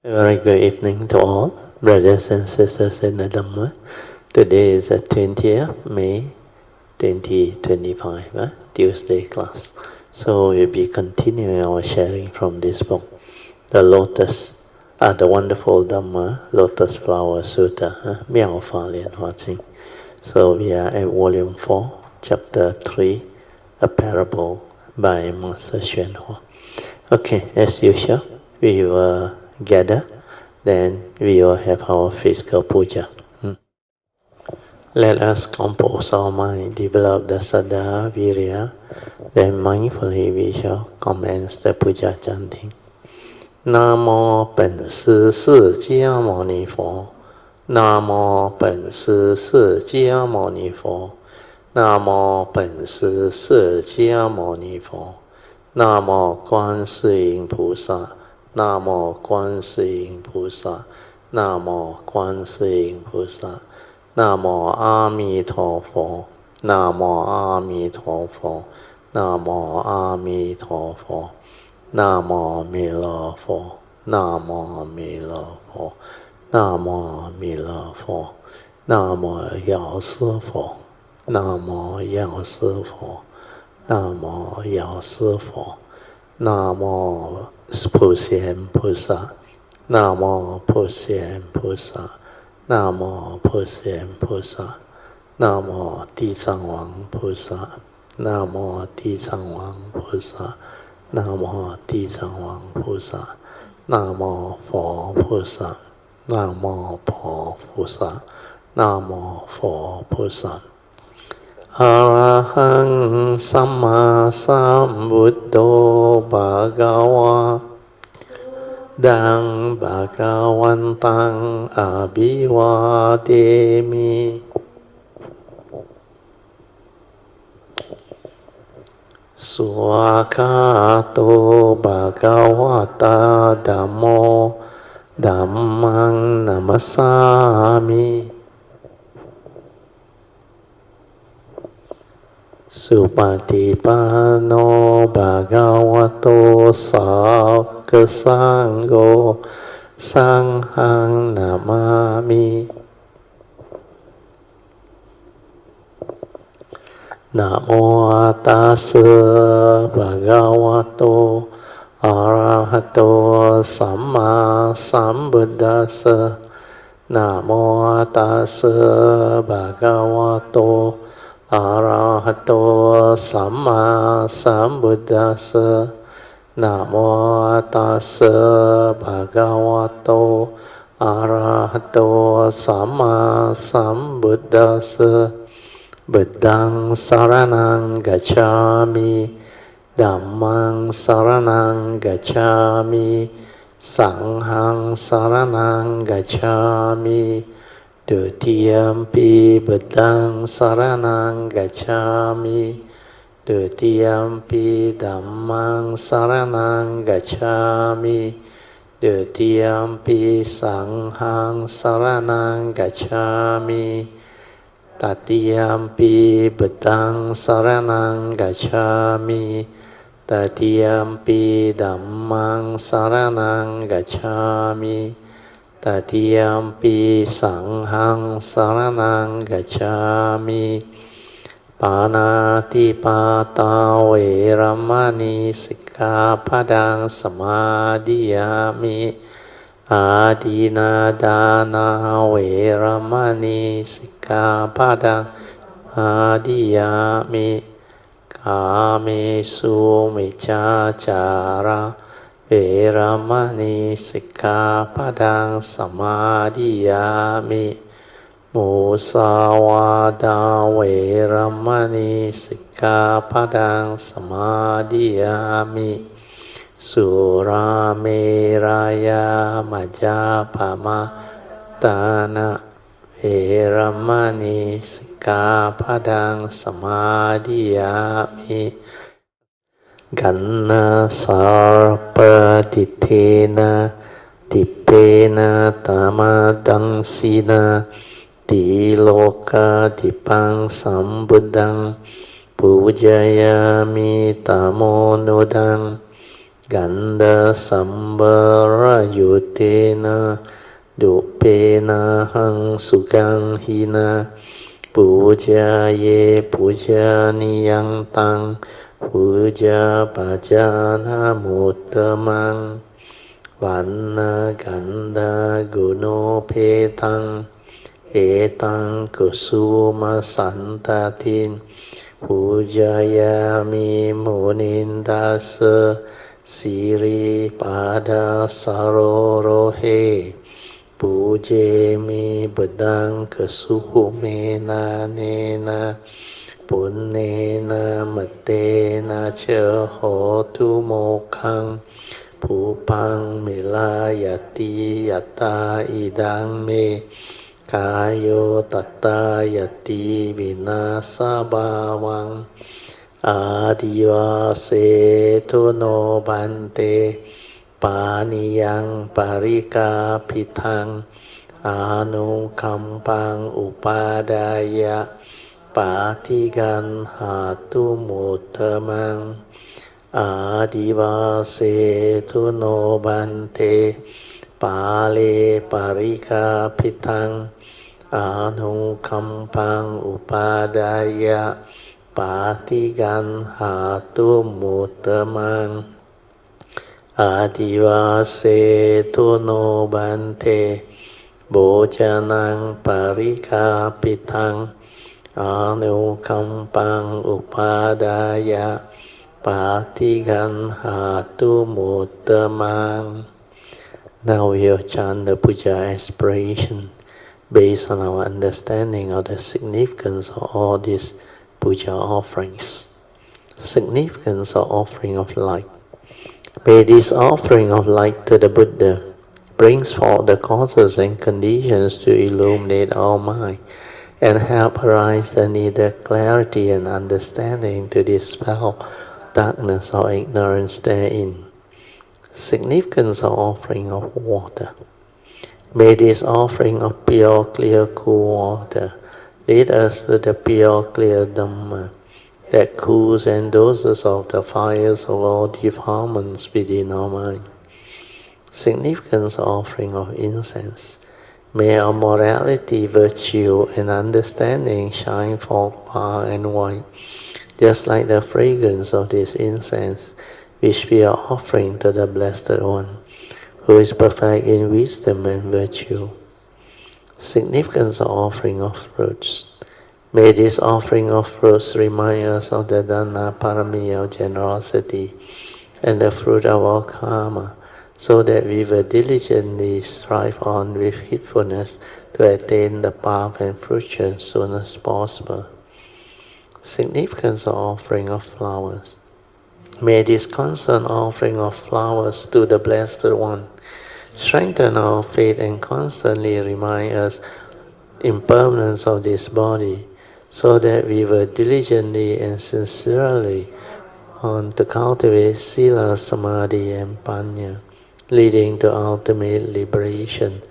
A very good evening to all, brothers and sisters in the Dhamma. Today is the 20th May 2025, Tuesday class. So we'll be continuing our sharing from this book, the wonderful Dhamma, Lotus Flower Sutra, 妙法蓮華經. So we are at volume 4, chapter 3, a parable by Master Hsuan. Okay, as usual, we will gather, then we will have our physical puja. Let us compose our mind, develop the saddha, virya, then mindfully we shall commence the puja chanting. Namo 本师释迦牟尼佛 Namo 本师释迦牟尼佛 Namo 本师释迦牟尼佛 Namo 觀世音菩薩 Namo 觀世音菩薩 Namo 觀世音菩薩 Namo 阿彌陀佛 Namo 阿彌陀佛 Namo 阿彌陀佛 Namo 彌勒佛 Namo 彌勒佛 Namo 彌勒佛 Namo 藥師佛 Namo 藥師佛 Namo 藥師佛 Namo 普賢菩薩 Namo 普賢菩薩 Namo 普賢菩薩 Namo 地藏王菩薩 Namo 地藏王菩薩 Namo 地藏王菩薩 Namo 佛菩薩 Namo 佛菩薩 Namo 佛菩薩 Arahang Samma Sambuddho Bhagava Dang Bhagavantang Abhivademi Swakato Bhagavata Dhammo Dhammang Namasami Supatipanno Bhagavato Sangha Sangho Sanghang Namami Namo tassa Bhagavato Arahato Samma Sambuddhassa Namo tassa Bhagavato Arahato Samma Sambuddhassa Namo tassa Bhagavato Arahato Samma Sambuddhassa Buddhang Saranang Gacchami Dhammang Saranang Gacchami Sanghang Saranang Gacchami Dutiyampi Buddhang Saranang Gacchami Dutiyampi Dhammang Saranang Gacchami Dutiyampi Sanghang Saranang Gacchami Tatiyampi Buddhang Saranang Gacchami Tatiyampi Dhammang Saranang Gacchami Tatiyampi Sanghang Saranang Gacchami Panati Pata Veramani Sikkhapadang Samadhiyami Adina Dana Veramani Sikkhapadang Samadhiyami Kamesu Miccācara Veramani Sikkhapadang Samadhiyami Musawada Veramani Sikkhapadang Samadhiyami Surameraya Majapama Dana Veramani Sikkhapadang Samadhiyami Ganna Sarpatitena Dipena Tamadangsina Diloka Dipang Sambuddhang Pujayami Tamonudang Ganda sambara yutena dupena hang sukang hina puja ye puja niyang tang puja bhajana muttamang vanna ganda guno petang etang kusuma santatin pujayami munindasa siri pada sarorohe pujemi bedang kesumena nena punnena matena cha hotu mokhang pupang milayati yata idang me kayo tata yati vinasa bhavang adivase tuno bante paniyang parika pitang anukampang upadaya patigan hatu muttamang adivase tuno bante pale parika pitang anukampang upadaya patigan hatu muttamang adivase tuno bante bojanang parika pitang anukampang upadaya patigan hatu muttamang. Now we will chant the Puja aspiration based on our understanding of the significance of all these Puja offerings. Significance of offering of light. May this offering of light to the Buddha brings forth the causes and conditions to illuminate our mind and help arise the needed clarity and understanding to dispel darkness or ignorance therein. Significance of offering of water. May this offering of pure, clear, cool water lead us to the pure, clear Dhamma that cools and doses off the fires of all defilements within our mind. Significance of offering of incense. May our morality, virtue, and understanding shine forth far and wide, just like the fragrance of this incense, which we are offering to the Blessed One, who is perfect in wisdom and virtue. Significance of offering of fruits. May this offering of fruits remind us of the Dana Parami of generosity and the fruit of our karma, so that we will diligently strive on with heedfulness to attain the path and fruition as soon as possible. Significance of offering of flowers. May this constant offering of flowers to the Blessed One strengthen our faith and constantly remind us impermanence of this body, so that we will diligently and sincerely on to cultivate Sila, Samadhi and Panya, leading to ultimate liberation,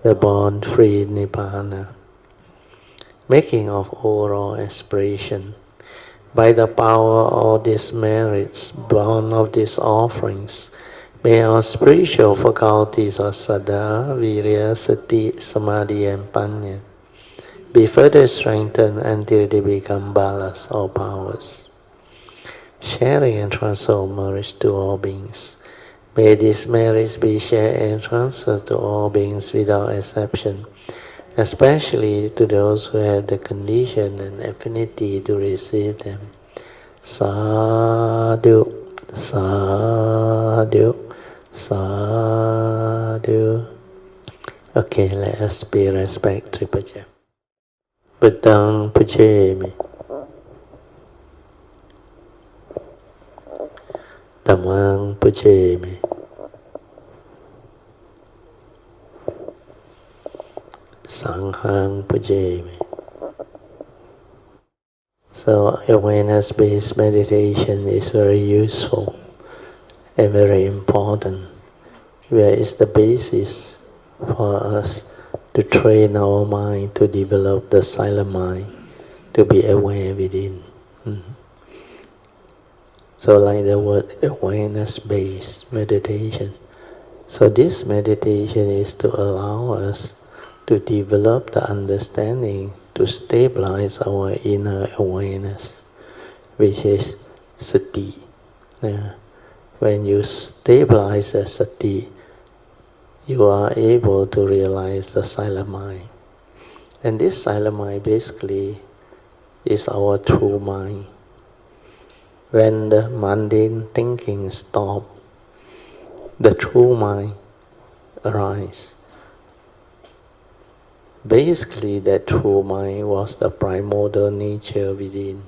the born-free Nibbana. Making of overall aspiration. By the power of all these merits born of these offerings, may our spiritual faculties of Saddha, Virya, Sati, Samadhi and Panya be further strengthened until they become balas or powers. Sharing and transfer merits to all beings. May these merits be shared and transferred to all beings without exception, especially to those who have the condition and affinity to receive them. Sadhu, sadhu, sadhu. Okay, let us pay respect to Puja. Buddhang pujemi. Dhammang pujemi. Sanghang pujemi. So awareness-based meditation is very useful and very important, where it's the basis for us to train our mind to develop the silent mind, to be aware within. So like the word awareness-based meditation. So this meditation is to allow us to develop the understanding, to stabilize our inner awareness, which is sati. When you stabilize the sati, you are able to realize the silent mind. And this silent mind basically is our true mind. When the mundane thinking stops, the true mind arises. Basically, that true mind was the primordial nature within.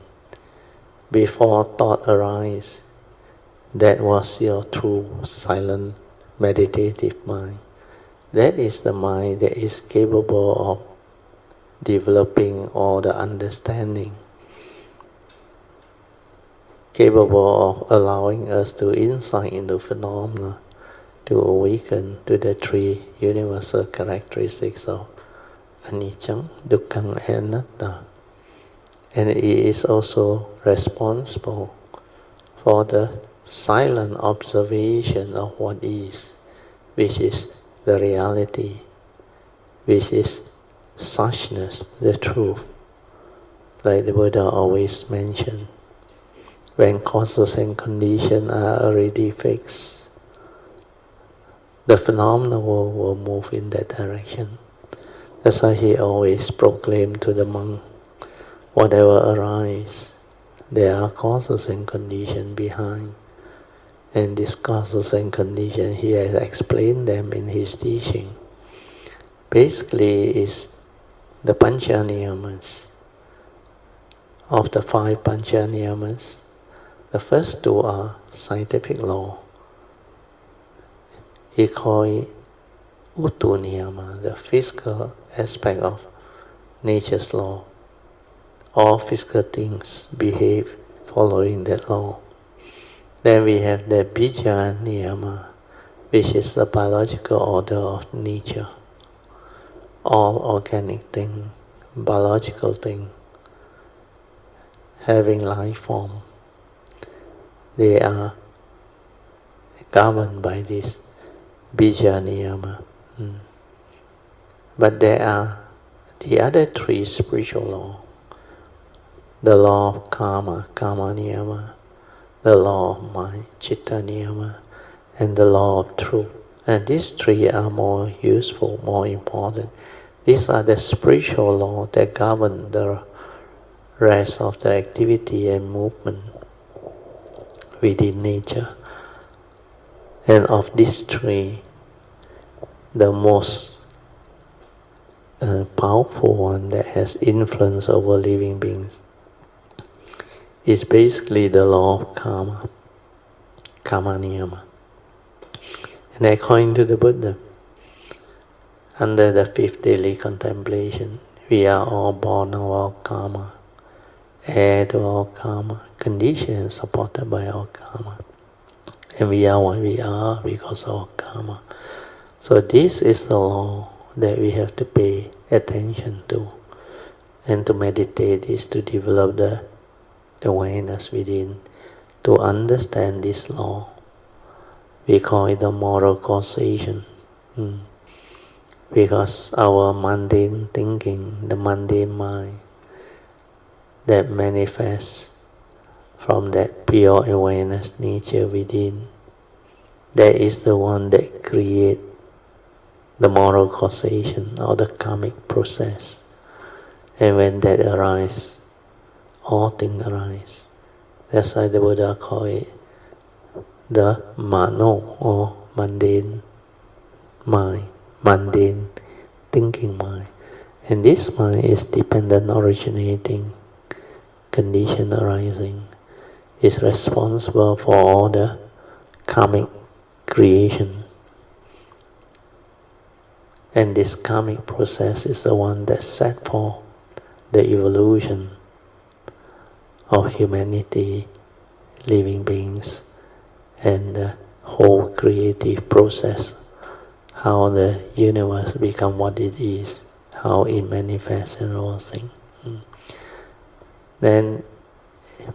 Before thought arises, that was your true, silent, meditative mind. That is the mind that is capable of developing all the understanding, capable of allowing us to insight into phenomena, to awaken to the three universal characteristics of anicca, dukkha, and anatta. And it is also responsible for the silent observation of what is, which is the reality, which is suchness, the truth. Like the Buddha always mentioned, when causes and conditions are already fixed, the phenomena will move in that direction. That's why he always proclaimed to the monk, whatever arises, there are causes and conditions behind. And these causes and conditions, he has explained them in his teaching. Basically, is the pancha niyamas. Of the 5 pancha niyamas, the first 2 are scientific law. He called it Uttu niyama, the physical aspect of nature's law. All physical things behave following that law. Then we have the bija niyama, which is the biological order of nature. All organic things, biological things, having life form, they are governed by this bija niyama. But there are the other 3 spiritual laws. The law of karma, karma niyama, the law of mind, citta niyama, and the law of truth. And these 3 are more useful, more important. These are the spiritual laws that govern the rest of the activity and movement within nature. And of these 3, the most powerful one that has influence over living beings is basically the law of karma, karma niyama. And according to the Buddha, under the 5th daily contemplation, we are all born of our karma, heir to our karma, conditioned supported by our karma. And we are what we are because of our karma. So this is the law that we have to pay attention to. And to meditate is to develop the awareness within, to understand this law. We call it the moral causation. Because our mundane thinking, the mundane mind that manifests from that pure awareness nature within, that is the one that creates the moral causation or the karmic process. And when that arises, all things arise. That's why the Buddha called it the mano, or mundane mind, mundane thinking mind. And this mind is dependent originating, condition arising, is responsible for all the karmic creation. And this karmic process is the one that set forth the evolution of humanity, living beings, and the whole creative process, how the universe becomes what it is, how it manifests and all things. Then,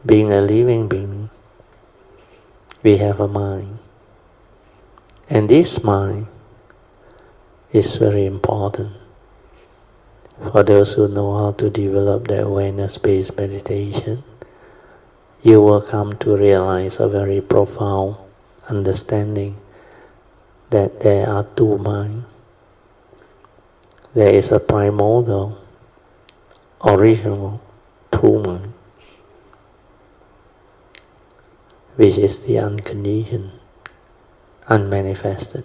being a living being, we have a mind. And this mind is very important for those who know how to develop the awareness-based meditation. You will come to realize a very profound understanding that there are two minds. There is a primordial, original, true mind, which is the unconditioned, unmanifested.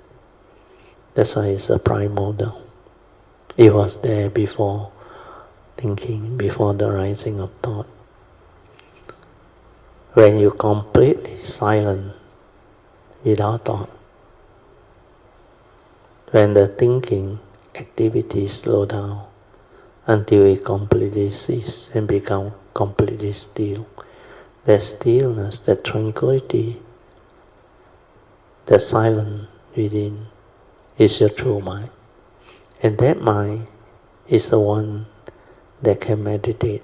That's why it's a primordial. It was there before thinking, before the rising of thought. When you completely silent, without thought, when the thinking activities slow down until it completely ceases and become completely still, that stillness, that tranquility, the silence within is your true mind. And that mind is the one that can meditate,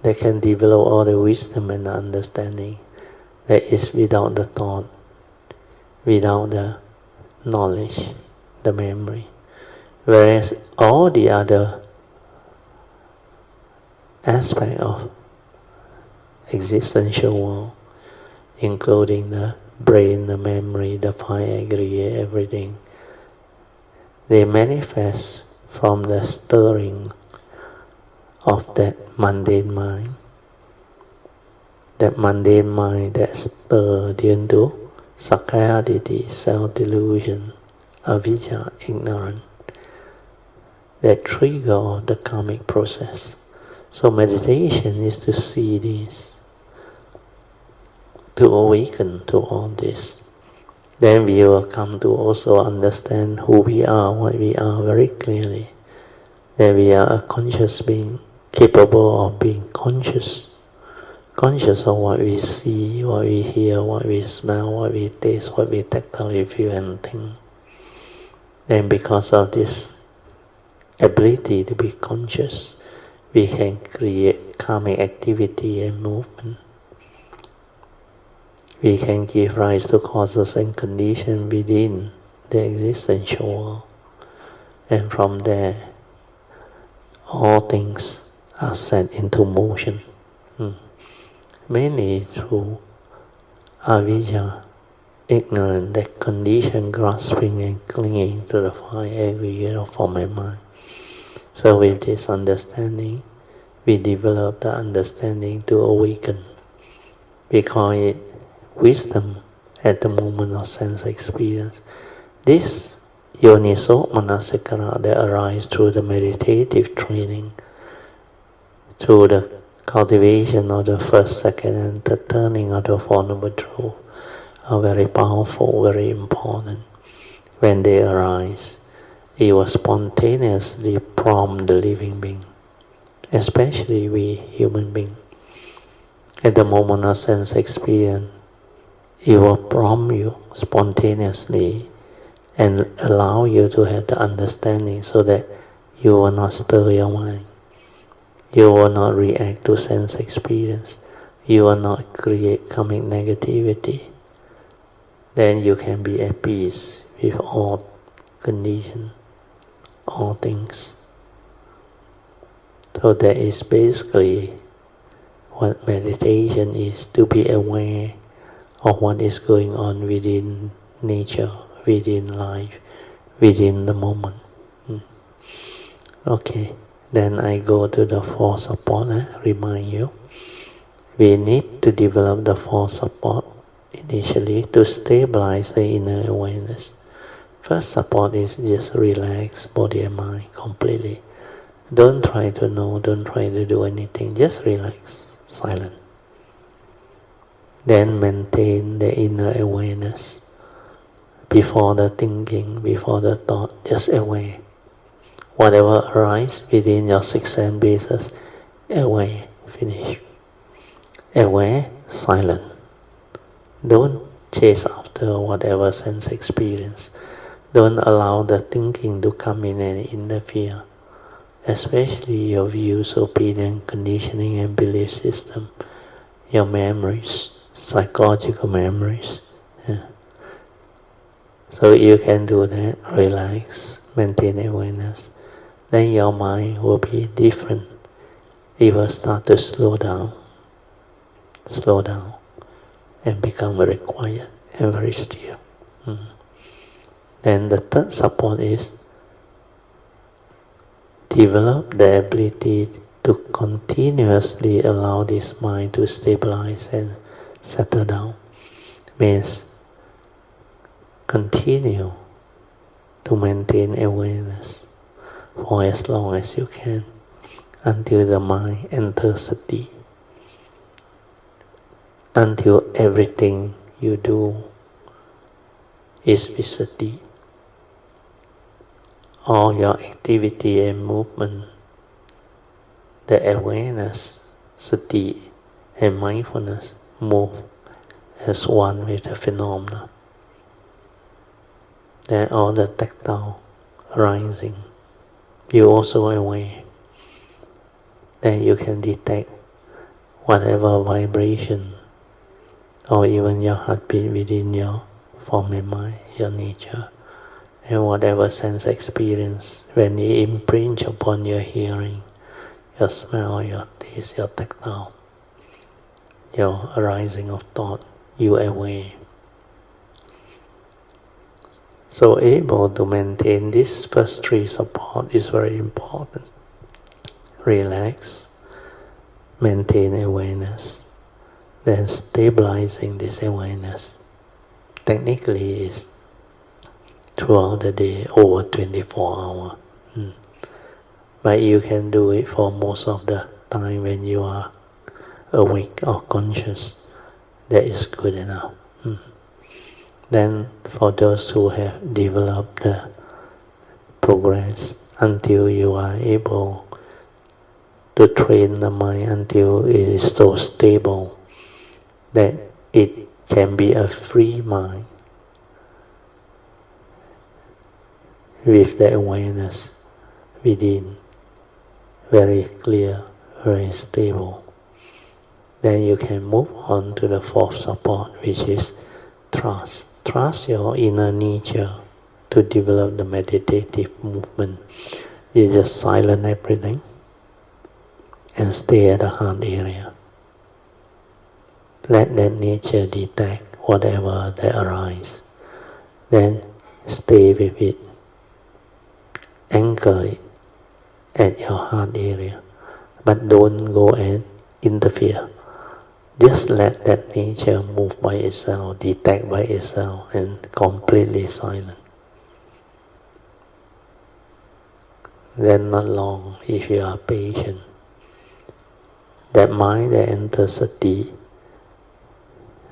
that can develop all the wisdom and the understanding that is without the thought, without the knowledge, the memory. Whereas all the other aspects of existential world, including the brain, the memory, the five aggregate, everything, they manifest from the stirring of that mundane mind. That mundane mind that stirred into sakkayaditthi, self-delusion, avijja, ignorance, that trigger the karmic process. So meditation is to see this, to awaken to all this. Then we will come to also understand who we are, what we are very clearly. That we are a conscious being, capable of being conscious. Conscious of what we see, what we hear, what we smell, what we taste, what we tactile feel and think. And because of this ability to be conscious, we can create karmic activity and movement. We can give rise to causes and conditions within the existential world. And from there, all things are set into motion. Mainly through avijja, ignorance, that condition grasping and clinging to the five aggregate of form and mind. So with this understanding, we develop the understanding to awaken. We call it wisdom at the moment of sense experience. This yoniso manasikara that arises through the meditative training, through the cultivation of the first, second and third turning of the Four Noble Truths, are very powerful, very important. When they arise, it will spontaneously prompt the living being, especially we human beings. At the moment of sense experience, it will prompt you spontaneously and allow you to have the understanding so that you will not stir your mind. You will not react to sense experience. You will not create karmic negativity. Then you can be at peace with all conditions, all things. So that is basically what meditation is, to be aware of what is going on within nature, within life, within the moment. Okay, then I go to the four support. Remind you, we need to develop the four support initially to stabilize the inner awareness. First support is just relax body and mind completely. Don't try to know, don't try to do anything, just relax, silent. Then maintain the inner awareness. Before the thinking, before the thought, just aware. Whatever arises within your six sense bases, aware, finish. Aware, silent. Don't chase after whatever sense experience. Don't allow the thinking to come in and interfere. Especially your views, opinion, conditioning and belief system, your memories, psychological memories. Yeah. So you can do that, relax, maintain awareness. Then your mind will be different. It will start to slow down, and become very quiet and very still. Then the third support is develop the ability to continuously allow this mind to stabilize and settle down. Means continue to maintain awareness for as long as you can until the mind enters sati. Until everything you do is with sati. All your activity and movement, the awareness, sati and mindfulness move as one with the phenomena. Then all the tactile arising, you also aware. Then you can detect whatever vibration or even your heartbeat within your form and mind, your nature. And whatever sense experience, when it imprints upon your hearing, your smell, your taste, your tactile, your arising of thought, you aware. So able to maintain this first three support is very important. Relax, maintain awareness, then stabilizing this awareness. Technically is throughout the day, over 24 hours. But you can do it for most of the time when you are awake or conscious. That is good enough. Then for those who have developed the progress until you are able to train the mind until it is so stable that it can be a free mind with the awareness within, very clear, very stable. Then you can move on to the fourth support, which is trust. Trust your inner nature to develop the meditative movement. You just silence everything and stay at the heart area. Let that nature detect whatever that arises. Then stay with it. Anchor it at your heart area. But don't go and interfere. Just let that nature move by itself, detect by itself, and completely silent. Then not long, if you are patient, that mind that enters sati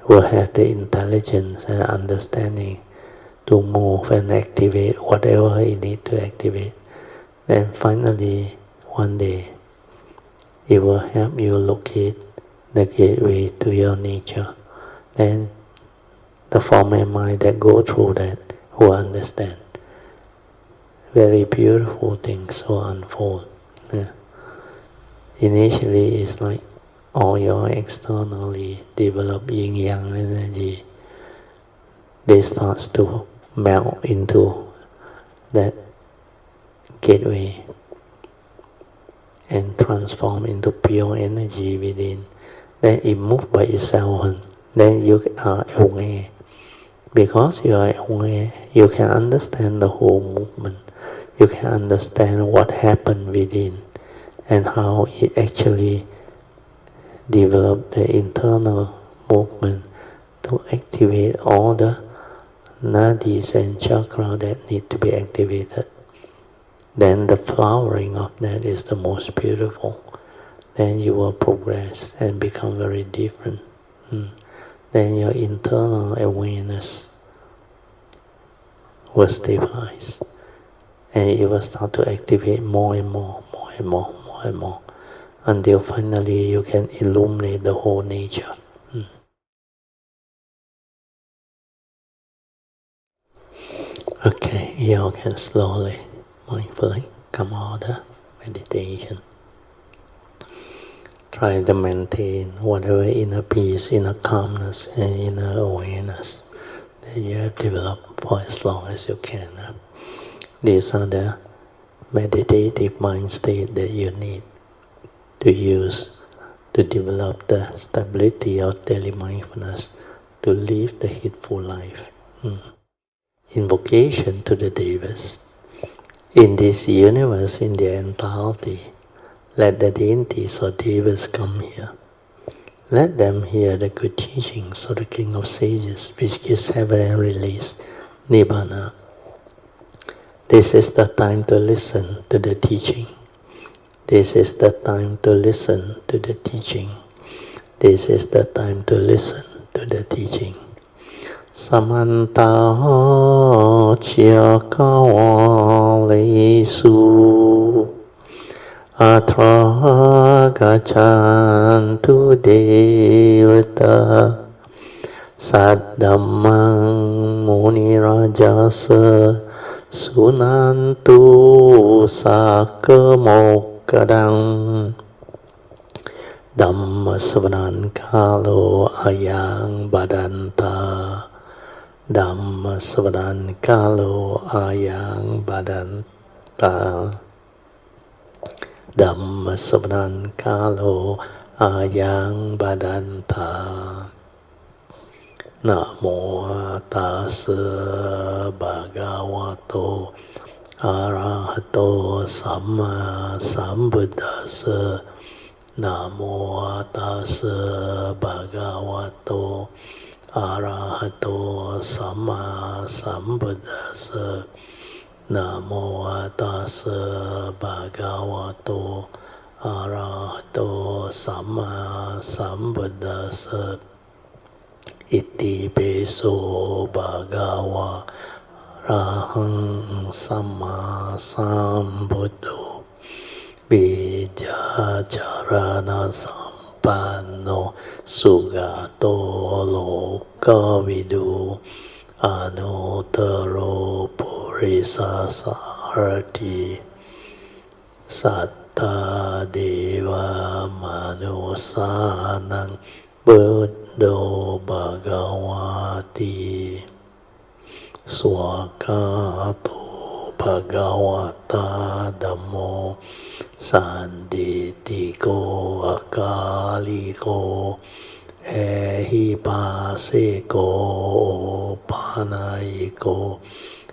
will have the intelligence and understanding to move and activate whatever it needs to activate. Then finally, one day, it will help you locate the gateway to your nature. Then the form and mind that go through that will understand. Very beautiful things will unfold. Initially, it's like all your externally developed yin-yang energy, they start to melt into that gateway and transform into pure energy within. Then it moves by itself, and then you are aware. Because you are aware, you can understand the whole movement. You can understand what happened within and how it actually developed the internal movement to activate all the nadis and chakra that need to be activated. Then the flowering of that is the most beautiful. Then you will progress and become very different. Then your internal awareness will stabilize. And it will start to activate more and more, until finally you can illuminate the whole nature. Okay, you all can slowly, mindfully come out of meditation. try to maintain whatever inner peace, inner calmness, and inner awareness that you have developed for as long as you can. These are the meditative mind state that you need to use to develop the stability of daily mindfulness to live the heedful life. Invocation to the Devas. In this universe, in the entirety, let the deities or Devas come here. Let them hear the good teachings of the King of Sages, which gives heaven and release, Nibbana. This is the time to listen to the teaching. This is the time to listen to the teaching. This is the time to listen to the teaching. Samanta Chakawalesu Atra Gachantu Devata Saddhammang Munirajasa Sunantu Sakamokadang Dhamma Sharing Kalo Ayang Badanta Dhamma Sharing Kalo Ayang Badanta Dhamma Sharing Kalo Ayang Badanta Namo tassa bhagavato arahato samma sambuddhassa. Namo tassa bhagavato arahato samma sambuddhassa. Namo tassa bhagavato arahato samma sambuddhassa. Iti peso bhagava rahang samma sambuddho bija charana sampanno sugato lokavidu anuttaro purisa sarati satta deva manusanang Buddho Bhagavati Swakato Bhagavata Dhammo Sanditiko Akaliko Ehipaseko Panayiko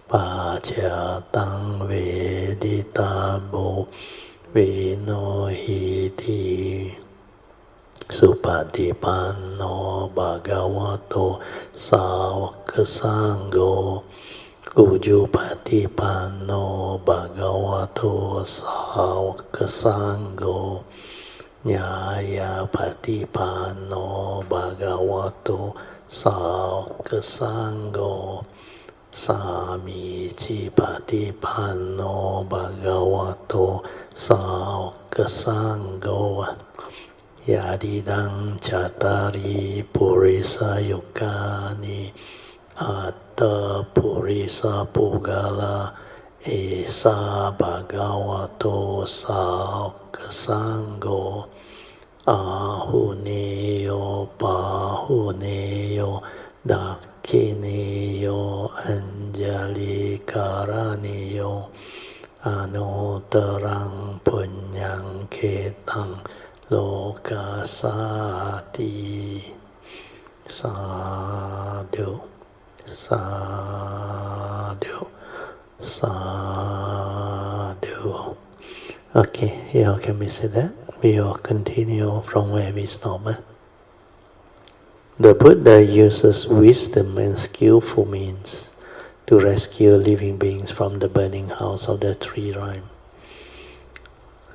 Pachatang Veditabo Vinohiti Supatipanno Bhagavato Sāvaka Sangho Ujupatipanno Bhagavato Sāvaka Sangho Nyaya Patipanno Bhagavato Sāvaka Sangho Samici Patipanno Bhagavato Sāvaka Sangho Yadidang Chatari Purisa Yukani Atta Purisa Pugala Esa Bhagavato Sāvaka Sangho Ahuneyo Pahuneyo Dakhineyo Anjali Karaniyo Anutarang Punyang Ketang Lokasati. Sadhu, sadhu, sadhu. Okay, you all can we say that? We all continue from where we stopped. The Buddha uses wisdom and skillful means to rescue living beings from the burning house of the three rime.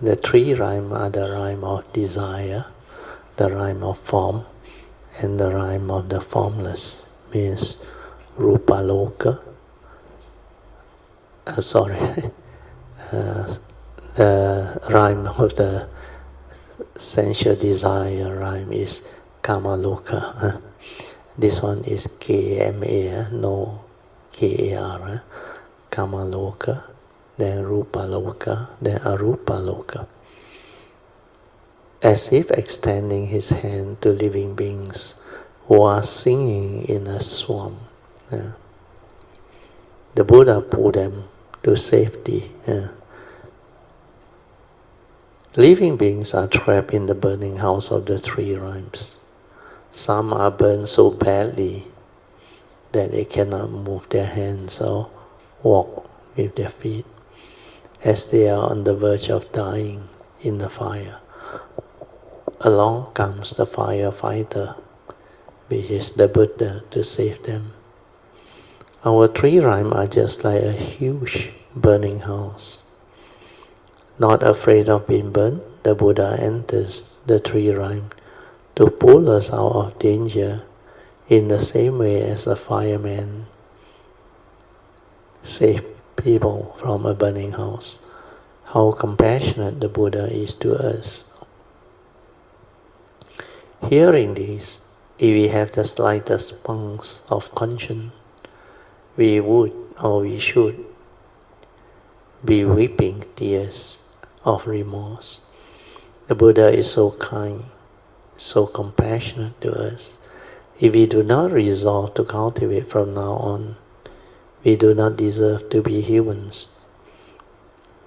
The three rime are the rime of desire, the rime of form, and the rime of the formless, means Rupaloka. The rime of the sensual desire rime is Kamaloka. This one is Kama, no Kar. Kamaloka, then Rupaloka, then Arupaloka. as if extending his hand to living beings who are singing in a swamp. The Buddha pulled them to safety. Living beings are trapped in the burning house of the three realms. Some are burned so badly that they cannot move their hands or walk with their feet, as they are on the verge of dying in the fire. Along comes the firefighter, which is the Buddha, to save them. Our three realms are just like a huge burning house. Not afraid of being burned, the Buddha enters the three realms to pull us out of danger in the same way as a fireman saves people from a burning house. How compassionate the Buddha is to us. Hearing this, if we have the slightest sparks of conscience, we would or we should be weeping tears of remorse. The Buddha is so kind, so compassionate to us. If we do not resolve to cultivate from now on, we do not deserve to be humans.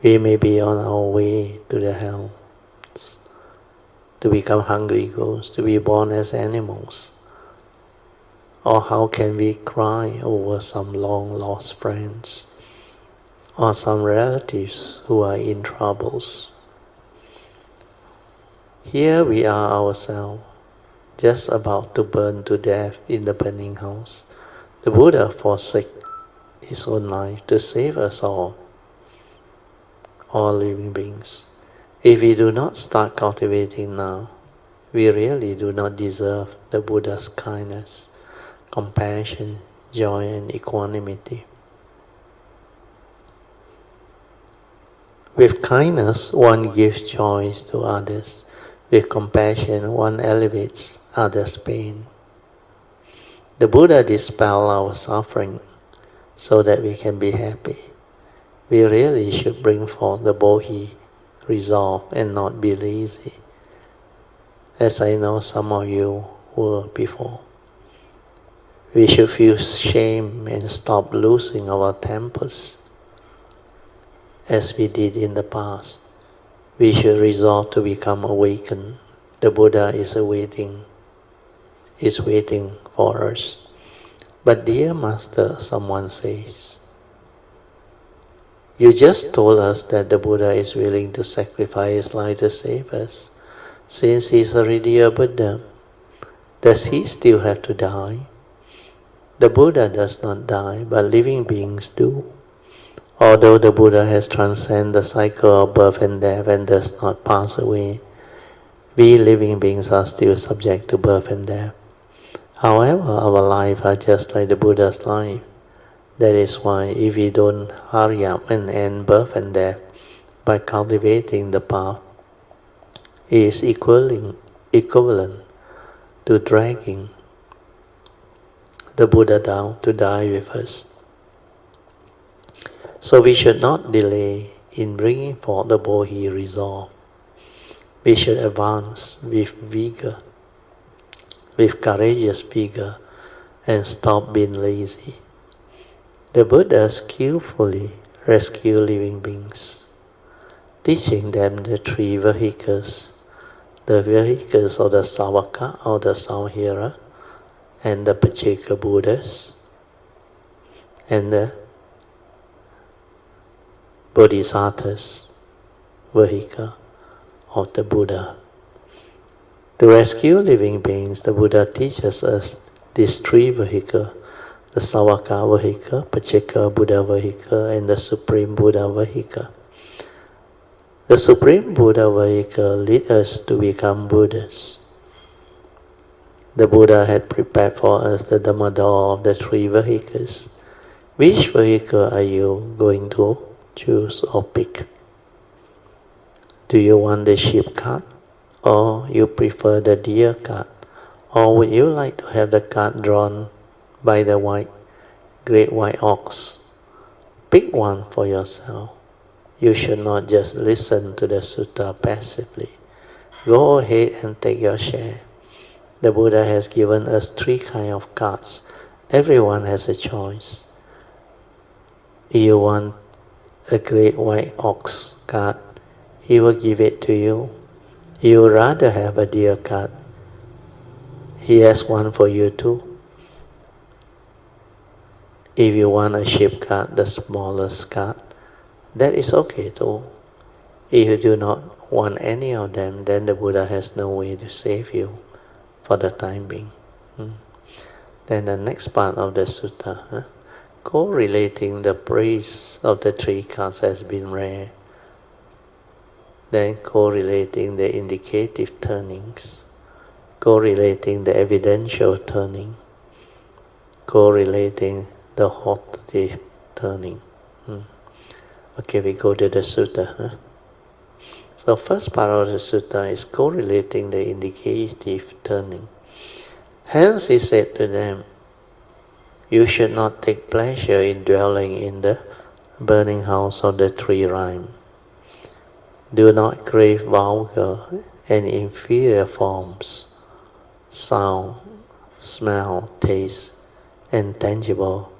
We may be on our way to the hell, to become hungry ghosts, to be born as animals. Or how can we cry over some long-lost friends, or some relatives who are in troubles? Here we are ourselves, just about to burn to death in the burning house. The Buddha forsake his own life to save us all living beings. If we do not start cultivating now, we really do not deserve the Buddha's kindness, compassion, joy, and equanimity. With kindness, one gives joy to others. With compassion, one elevates others' pain. The Buddha dispels our suffering so that we can be happy. We really should bring forth the bodhi resolve and not be lazy, as I know some of you were before. We should feel shame and stop losing our tempers as we did in the past. We should resolve to become awakened. The Buddha is waiting for us. But dear Master, someone says, you just told us that the Buddha is willing to sacrifice his life to save us. Since he is already a Buddha, does he still have to die? The Buddha does not die, but living beings do. Although the Buddha has transcended the cycle of birth and death and does not pass away, we living beings are still subject to birth and death. However, our lives are just like the Buddha's life. That is why if we don't hurry up and end birth and death by cultivating the path, it is equivalent to dragging the Buddha down to die with us. So we should not delay in bringing forth the bodhi resolve. We should advance with vigor, with courageous vigor, and stop being lazy. The Buddha skillfully rescued living beings, teaching them the three vehicles, the vehicles of the Savaka or the Samhira, and the Pacceka Buddhas, and the Bodhisattva's vehicle of the Buddha. To rescue living beings, the Buddha teaches us these three vehicles: the Savaka vehicle, Pacceka Buddha vehicle, and the Supreme Buddha vehicle. The Supreme Buddha vehicle leads us to become Buddhas. The Buddha had prepared for us the Dhamma door of the three vehicles. Which vehicle are you going to choose or pick? Do you want the sheep cart, or you prefer the deer cart, or would you like to have the cart drawn by the great white ox? Pick one for yourself. You should not just listen to the sutta passively. Go ahead and take your share. The Buddha has given us 3 kinds of cards. Everyone has a choice. If you want a great white ox card, he will give it to you. If you would rather have a deer card, he has one for you too. If you want a sheep card, the smallest card, that is okay too. If you do not want any of them, then the Buddha has no way to save you for the time being. Then the next part of the sutta, correlating the praise of the 3 cards has been rare. Then correlating the indicative turnings, correlating the evidential turning, correlating the hortative turning. Okay, we go to the sutta. So first part of the sutta is correlating the indicative turning. Hence he said to them, you should not take pleasure in dwelling in the burning house of the 3 rhymes. Do not crave vulgar and inferior forms, sound, smell, taste, and tangible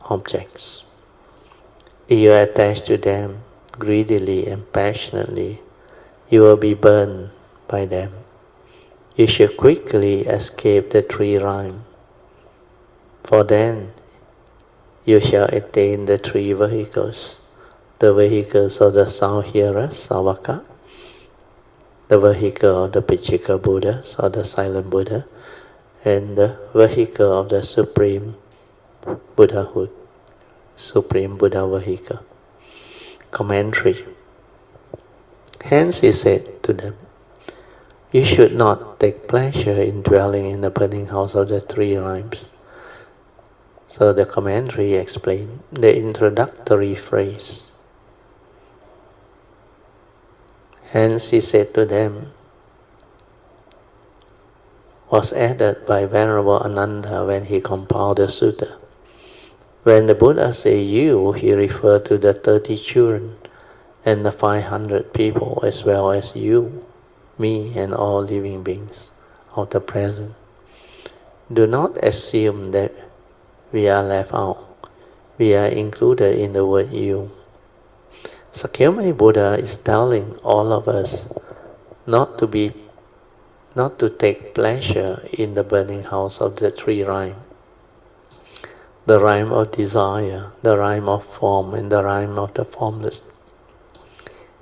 objects. If you attach to them greedily and passionately, you will be burned by them. You should quickly escape the 3 rhymes, for then you shall attain the 3 vehicles. The vehicles of the sound hearers, Savaka, the vehicle of the Pachika Buddhas, or the silent Buddha, and the vehicle of the Supreme Buddhahood, Supreme Buddha vehicle. Commentary. Hence he said to them, you should not take pleasure in dwelling in the burning house of the 3 rhymes. So the commentary explained the introductory phrase. Hence he said to them, was added by Venerable Ananda when he compiled the sutta. When the Buddha said you, he referred to the 30 children and the 500 people, as well as you, me, and all living beings of the present. Do not assume that we are left out. We are included in the word you. Sakyamuni Buddha is telling all of us not to take pleasure in the burning house of the 3 rhymes. The rhyme of desire, the rhyme of form, and the rhyme of the formless.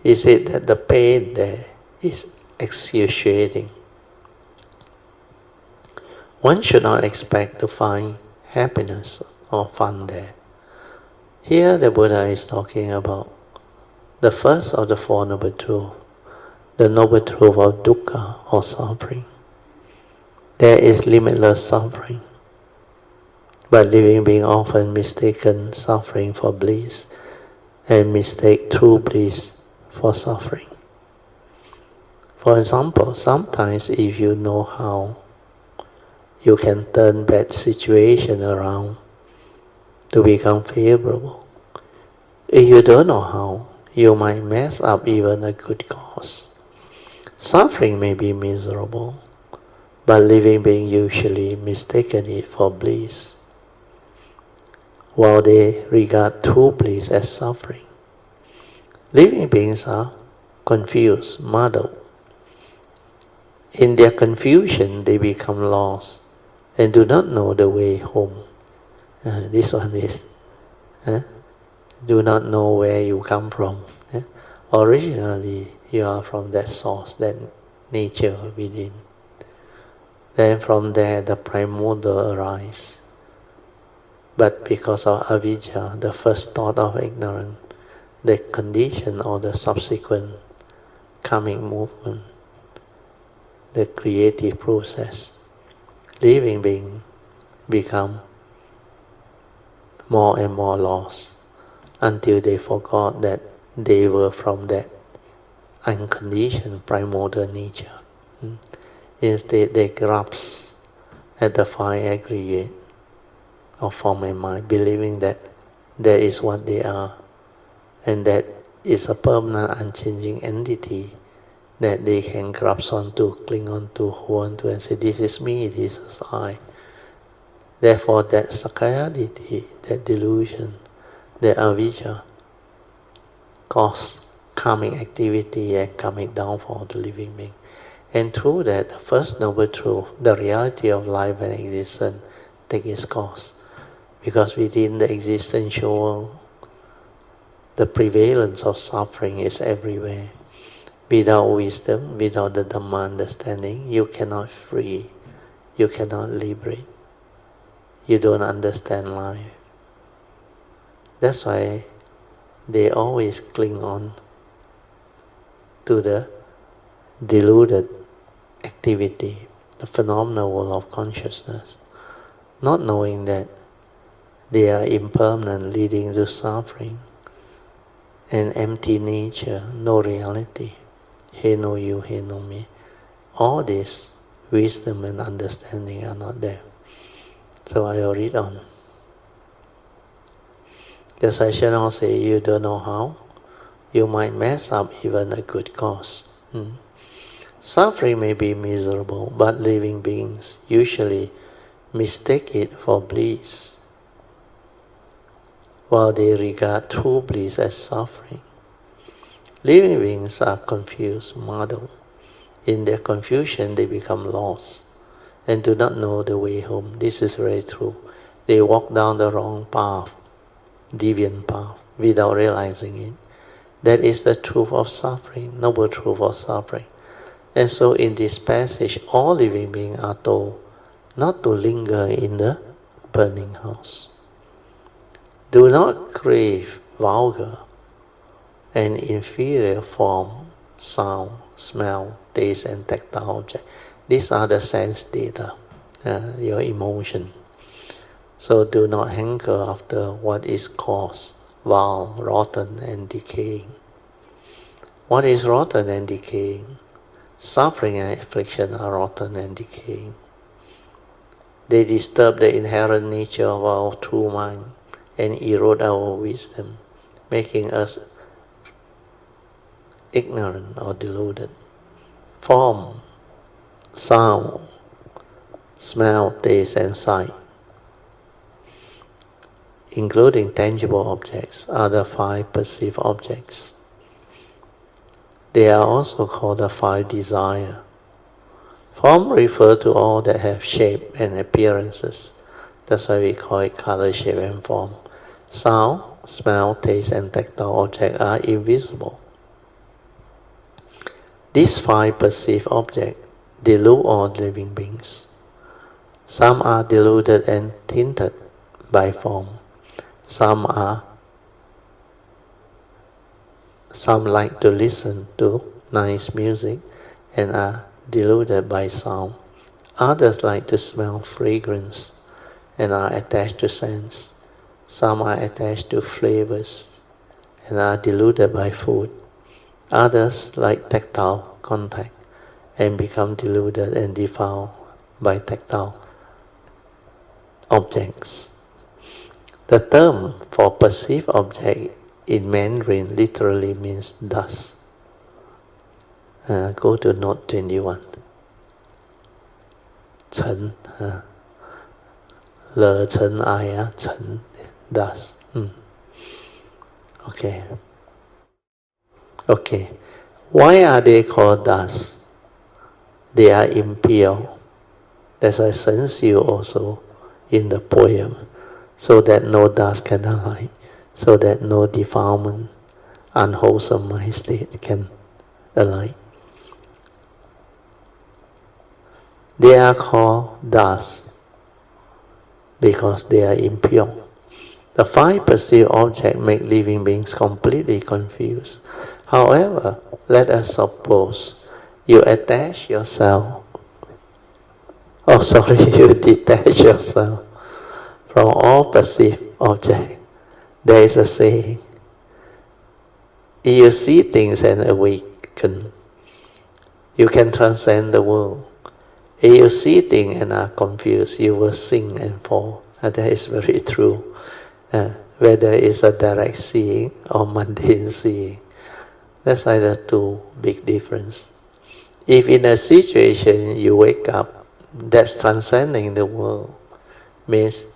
He said that the pain there is excruciating. One should not expect to find happiness or fun there. Here the Buddha is talking about the first of the 4 noble truths, the noble truth of dukkha or suffering. There is limitless suffering, but living beings often mistaken suffering for bliss and mistake true bliss for suffering. For example, sometimes if you know how, you can turn bad situation around to become favorable. If you don't know how, you might mess up even a good cause. Suffering may be miserable, but living beings usually mistaken it for bliss, while they regard true bliss as suffering. Living beings are confused, muddled. In their confusion, they become lost and do not know the way home. This one is do not know where you come from. Originally, you are from that source, that nature within. Then from there, the primordial arises. But because of avidya, the first thought of ignorance, the condition or the subsequent coming movement, the creative process, living beings become more and more lost until they forgot that they were from that unconditioned primordial nature. Instead, they grasp at the fine aggregate of form and mind, believing that that is what they are, and that is a permanent, unchanging entity that they can grasp onto, cling onto, hold onto, and say, this is me, this is I. Therefore, that sakayaditi, that delusion, that avijja, cause karmic activity and karmic downfall of the living being. And through that, the first noble truth, the reality of life and existence, take its course. Because within the existential world, the prevalence of suffering is everywhere. Without wisdom, without the Dhamma understanding, you cannot free, you cannot liberate. You don't understand life. That's why they always cling on to the deluded activity, the phenomenal world of consciousness, not knowing that they are impermanent, leading to suffering, an empty nature, no reality. He no you, he no me. All this wisdom and understanding are not there. So I will read on. The session say you don't know how, you might mess up even a good cause. Suffering may be miserable, but living beings usually mistake it for bliss, while they regard true bliss as suffering. Living beings are confused, muddled. In their confusion, they become lost and do not know the way home. This is very true. They walk down the wrong path, deviant path, without realizing it. That is the truth of suffering, noble truth of suffering. And so in this passage, all living beings are told not to linger in the burning house. Do not crave vulgar and inferior form, sound, smell, taste and tactile objects. These are the sense data, your emotion. So do not hanker after what is coarse, vile, rotten and decaying. What is rotten and decaying? Suffering and affliction are rotten and decaying. They disturb the inherent nature of our true mind and erode our wisdom, making us ignorant or deluded. Form, sound, smell, taste and sight, including tangible objects, are the five perceived objects. They are also called the five desires. Form refers to all that have shape and appearances. That's why we call it color, shape and form. Sound, smell, taste and tactile objects are invisible. These five perceived objects delude all living beings. Some are deluded and tinted by form. Some like to listen to nice music and are deluded by sound. Others like to smell fragrance and are attached to scents. Some are attached to flavors and are deluded by food. Others like tactile contact and become deluded and defiled by tactile objects. The term for perceived object in Mandarin literally means dust. Go to note 21. Chen, le chen ai, chen, dust. Okay. Why are they called dust? They are impure. That's why Shen Xiu also in the poem, so that no dust can alight, so that no defilement, unwholesome mind state can alight. They are called dust because they are impure. The five perceived objects make living beings completely confused. However, let us suppose you attach yourself, you detach yourself from all perceived objects. There is a saying, if you see things and awaken, you can transcend the world. If you see things and are confused, you will sink and fall. And that is very true. Whether it's a direct seeing or mundane seeing. That's either two big difference. If in a situation you wake up that's transcending the world, means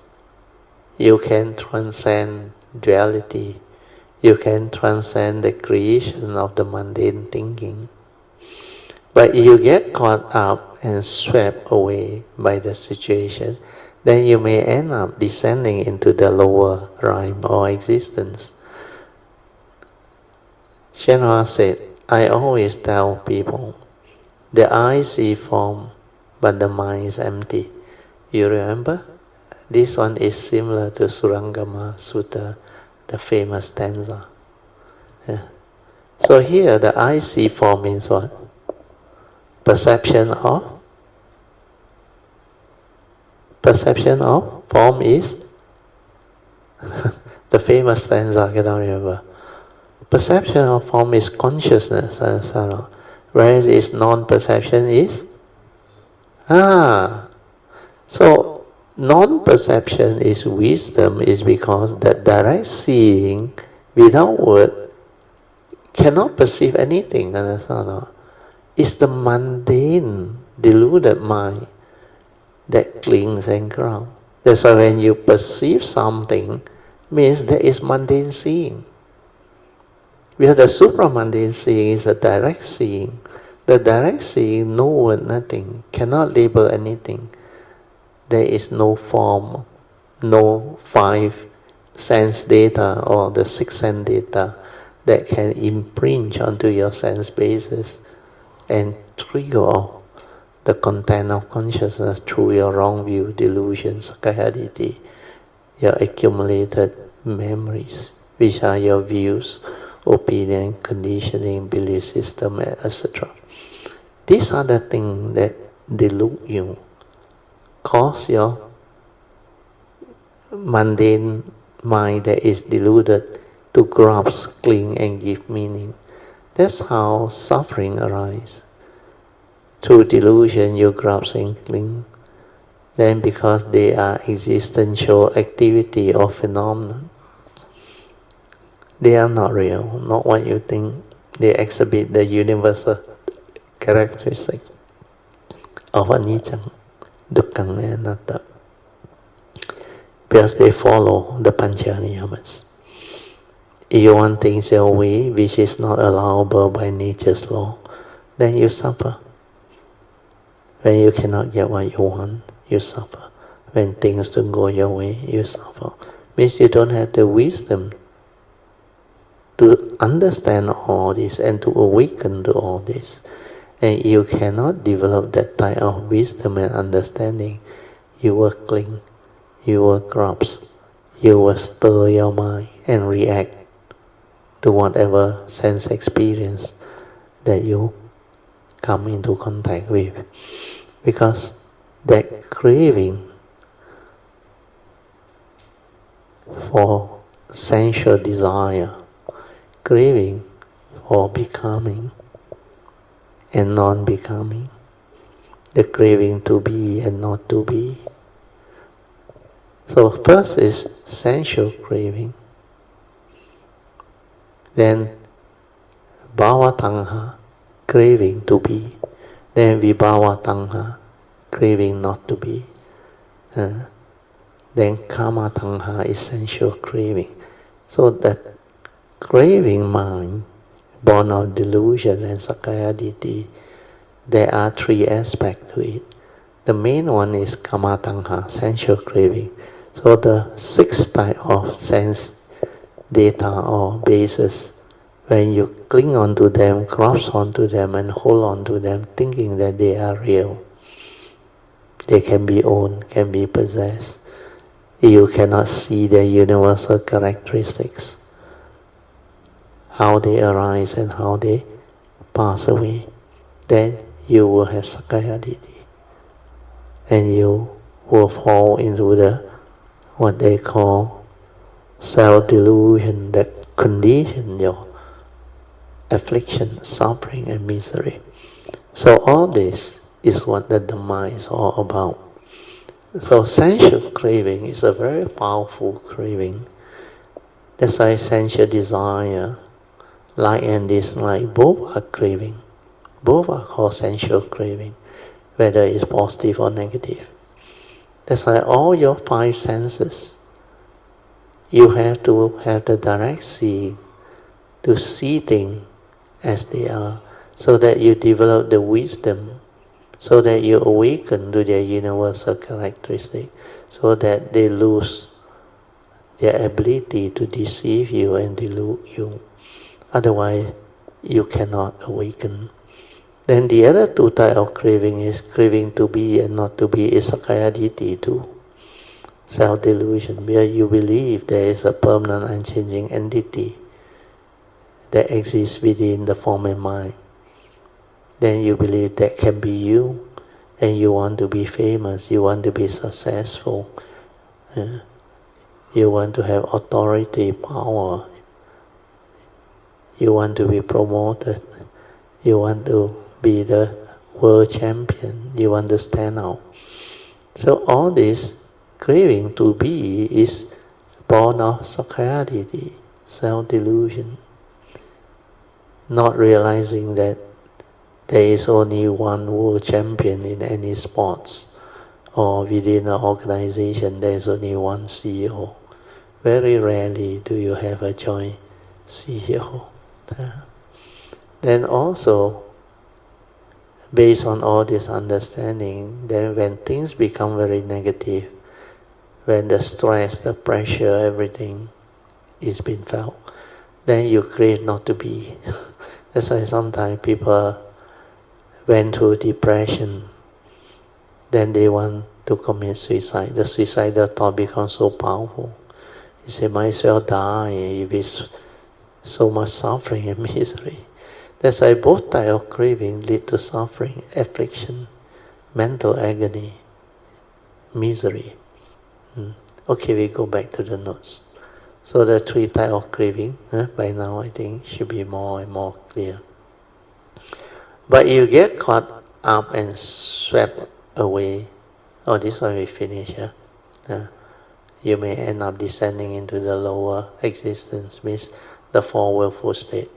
you can transcend duality, you can transcend the creation of the mundane thinking. But you get caught up and swept away by the situation, then you may end up descending into the lower realm or existence. Shenhua said, I always tell people, the eye see form, but the mind is empty. You remember? This one is similar to Surangama Sutta, the famous stanza. Yeah. So here the I see form means what? Perception of form is the famous stanza, I cannot remember. Perception of form is consciousness, whereas its non-perception is so non-perception is wisdom, is because that direct seeing without word cannot perceive anything, understand? It's the mundane, deluded mind that clings and grounds. That's why when you perceive something, means there is mundane seeing. Because the supramundane seeing is a direct seeing. The direct seeing, no word, nothing, cannot label anything. There is no form, no 5 sense data or the 6 sense data that can imprint onto your sense basis and trigger off the content of consciousness through your wrong view, delusion, sakayaditi, your accumulated memories, which are your views, opinion, conditioning, belief system, etc. These are the things that delude you, cause your mundane mind that is deluded to grasp, cling and give meaning. That's how suffering arises. Through delusion you grasp and cling. Then because they are existential activity or phenomenon, they are not real, not what you think. They exhibit the universal characteristic of anicca, dukkha and anatta, because they follow the panchaniyamas. If you want things your way, which is not allowable by nature's law, then you suffer. When you cannot get what you want, you suffer. When things don't go your way, you suffer. Means you don't have the wisdom to understand all this and to awaken to all this. And you cannot develop that type of wisdom and understanding. You will cling, you will grasp, you will stir your mind and react to whatever sense experience that you come into contact with. Because that craving for sensual desire, craving for becoming and non-becoming, the craving to be and not to be. So first is sensual craving, then bhava tanha, craving to be, then vibhava tanha, craving not to be, then kama tanha is sensual craving. So that craving mind, born of delusion and sakayaditi, there are 3 aspects to it. The main one is kama tanha, sensual craving. So the 6 type of sense data or basis, when you cling onto them, grasp onto them and hold onto them, thinking that they are real, they can be owned, can be possessed. You cannot see their universal characteristics, how they arise and how they pass away. Then you will have sakayaditi, and you will fall into the what they call self-delusion that condition your affliction, suffering and misery. So all this is what the Dhamma is all about. So sensual craving is a very powerful craving. That's why sensual desire, like and dislike, both are craving. Both are called sensual craving, whether it's positive or negative. That's why all your five senses, you have to have the direct seeing, to see things as they are, so that you develop the wisdom, so that you awaken to their universal characteristic, so that they lose their ability to deceive you and delude you. Otherwise, you cannot awaken. Then the other two types of craving is craving to be and not to be, is Sakkaya Ditthi too. Self-delusion, where you believe there is a permanent unchanging entity that exists within the form and mind. Then you believe that can be you, and you want to be famous, you want to be successful, you want to have authority, power, you want to be promoted, you want to be the world champion, you want to stand out. So all this craving to be is born of Sakkaya Ditthi, self-delusion, not realizing that there is only one world champion in any sports, or within an organization there is only one CEO. Very rarely do you have a joint CEO. Then also, based on all this understanding, then when things become very negative, when the stress, the pressure, everything is being felt, then you crave not to be. That's why sometimes people went through depression, then they want to commit suicide. The suicidal thought becomes so powerful. You say, might as well die if it's so much suffering and misery. That's why both types of craving lead to suffering, affliction, mental agony, misery. Okay, we go back to the notes. So the three types of craving, by now I think should be more and more clear. But you get caught up and swept away. Oh, this one we finish. You may end up descending into the lower existence, means the four willful state.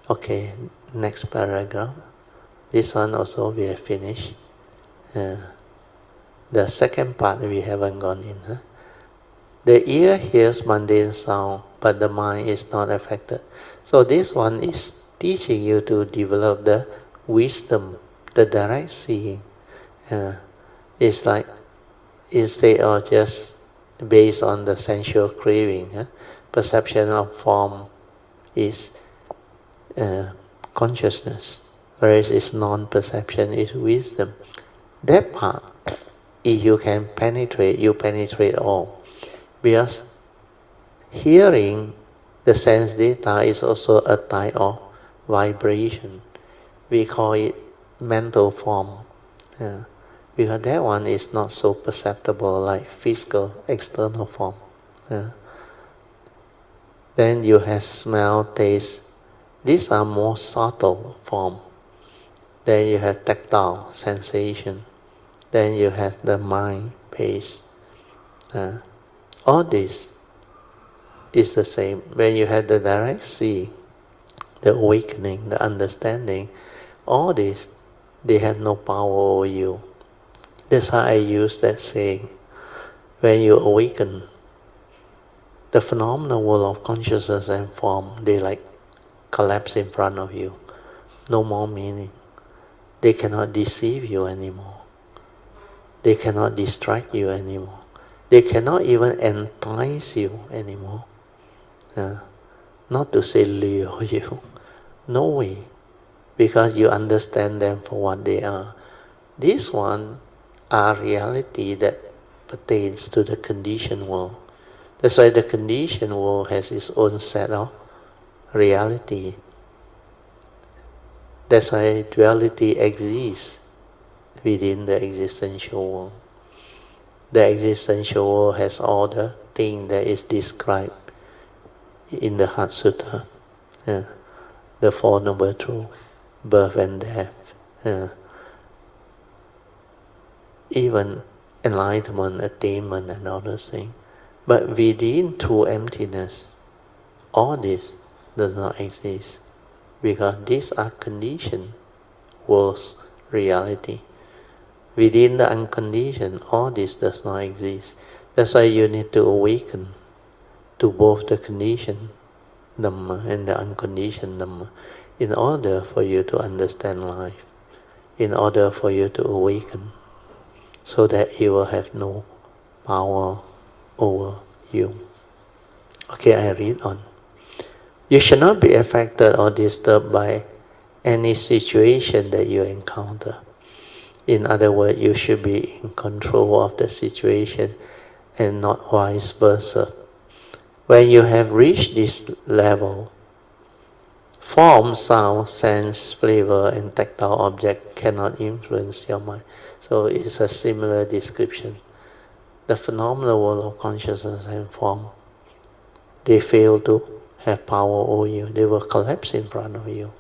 Okay, next paragraph. This one also we have finished. The second part we haven't gone in. The ear hears mundane sound, but the mind is not affected. So this one is teaching you to develop the wisdom, the direct seeing. It's like, instead of just based on the sensual craving, perception of form is consciousness, whereas it's non-perception, is wisdom. That part, if you can penetrate, you penetrate all. Because hearing, the sense data, is also a type of vibration. We call it mental form. Because that one is not so perceptible like physical, external form. Then you have smell, taste. These are more subtle form. Then you have tactile sensation. Then you have the mind base. All this is the same. When you have the direct see, the awakening, the understanding, all this, they have no power over you. That's how I use that saying. When you awaken, the phenomenal world of consciousness and form, they like collapse in front of you. No more meaning. They cannot deceive you anymore. They cannot distract you anymore. They cannot even entice you anymore. Not to say lure you. No way. Because you understand them for what they are. This one are reality that pertains to the conditioned world. That's why the conditioned world has its own set of reality. That's why duality exists within the existential world. The existential world has all the things that is described in the Heart Sutra. The Four Noble Truths, birth and death, even enlightenment, attainment, and all those things. But within true emptiness, all this does not exist, because these are conditioned world's reality. Within the unconditioned, all this does not exist. That's why you need to awaken to both the conditioned Dhamma and the unconditioned Dhamma in order for you to understand life, in order for you to awaken, so that it will have no power over you. Okay, I read on. You should not be affected or disturbed by any situation that you encounter. In other words, you should be in control of the situation and not vice versa. When you have reached this level, form, sound, sense, flavor, and tactile object cannot influence your mind. So it's a similar description. The phenomenal world of consciousness and form, they fail to have power over you. They will collapse in front of you.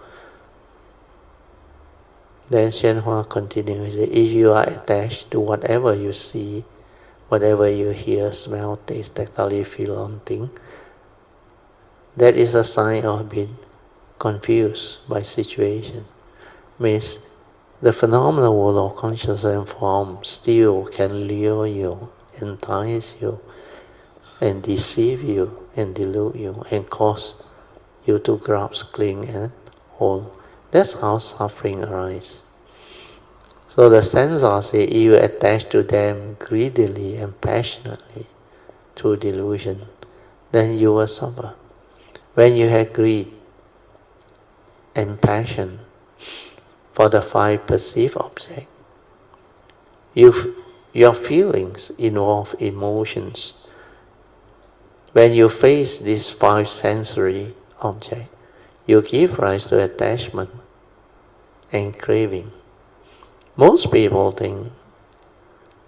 Then Hsuan continues, if you are attached to whatever you see, whatever you hear, smell, taste, tactile, feel, or think, that is a sign of being confused by situation. Means the phenomenal world of consciousness and form still can lure you, entice you, and deceive you, and delude you, and cause you to grasp, cling, and hold. That's how suffering arises. So the senses say, if you attach to them greedily and passionately through delusion, then you will suffer. When you have greed and passion for the five perceived objects, your feelings involve emotions. When you face these five sensory objects, you give rise to attachment and craving. Most people think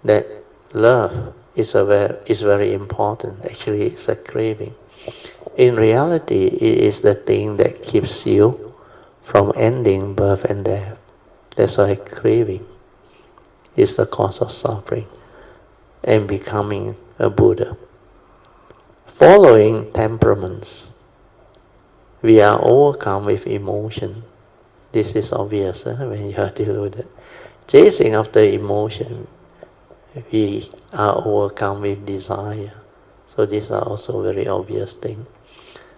that love is very important. Actually, it's a craving. In reality, it is the thing that keeps you from ending birth and death. That's why craving is the cause of suffering and becoming a Buddha. Following temperaments, we are overcome with emotion. This is obvious when you are deluded. Chasing after emotion, we are overcome with desire. So these are also very obvious things.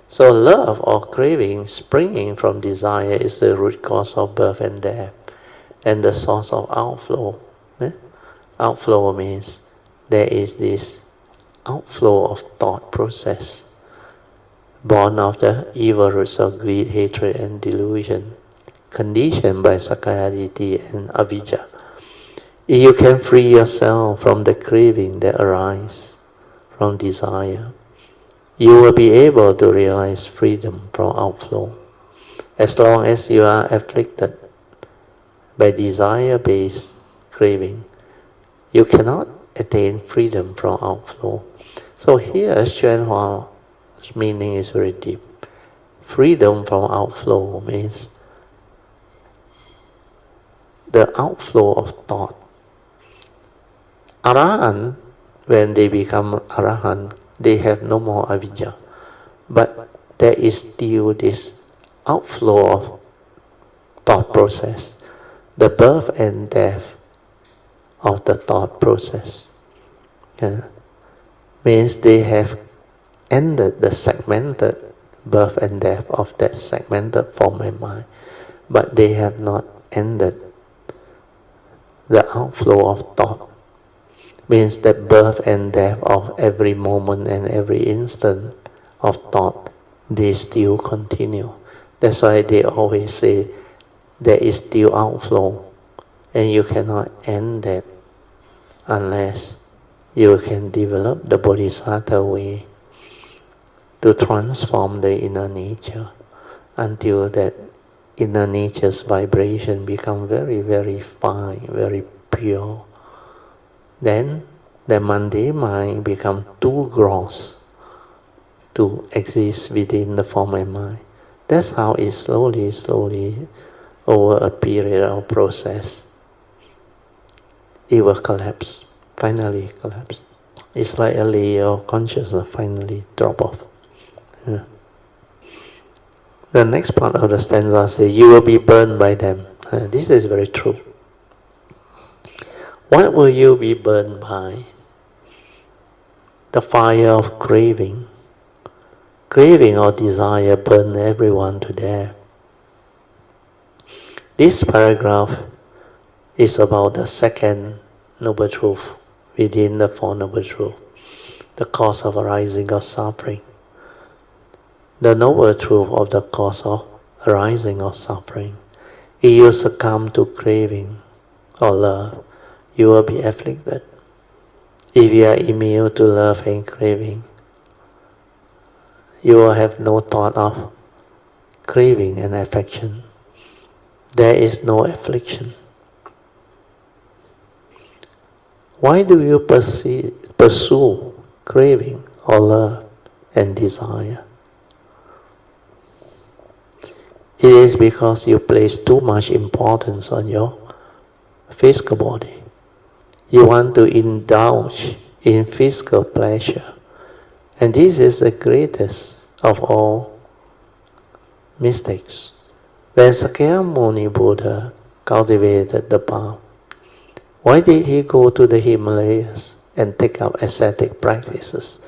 So love or craving springing from desire is the root cause of birth and death, and the source of outflow. Outflow means there is this outflow of thought process, born of the evil roots of greed, hatred, and delusion, conditioned by Sakkayaditthi and Avijja. If you can free yourself from the craving that arises from desire, you will be able to realize freedom from outflow. As long as you are afflicted by desire-based craving, you cannot attain freedom from outflow. So here, Hsuan Hua's meaning is very deep. Freedom from outflow means the outflow of thought. Arahant, when they become Arahant, they have no more Avijja. But there is still this outflow of thought process, the birth and death of the thought process. Means they have ended the segmented birth and death of that segmented form and mind, but they have not ended the outflow of thought. Means that birth and death of every moment and every instant of thought, they still continue. That's why they always say there is still outflow, and you cannot end that unless you can develop the Bodhisattva way to transform the inner nature until that inner nature's vibration become very, very fine, very pure. Then the mundane mind become too gross to exist within the form and mind. That's how it slowly, over a period of process, it will collapse, finally collapse. It's like a layer of consciousness finally drop off. The next part of the stanza says, you will be burned by them. This is very true. What will you be burned by? The fire of craving. Craving or desire burn everyone to death. This paragraph is about the second noble truth within the Four Noble Truths, the cause of arising of suffering. The noble truth of the cause of arising of suffering. If you succumb to craving or love, you will be afflicted. If you are immune to love and craving, you will have no thought of craving and affection. There is no affliction. Why do you pursue craving or love and desire? It is because you place too much importance on your physical body. You want to indulge in physical pleasure. And this is the greatest of all mistakes. When Sakyamuni Buddha cultivated the path, why did he go to the Himalayas and take up ascetic practices?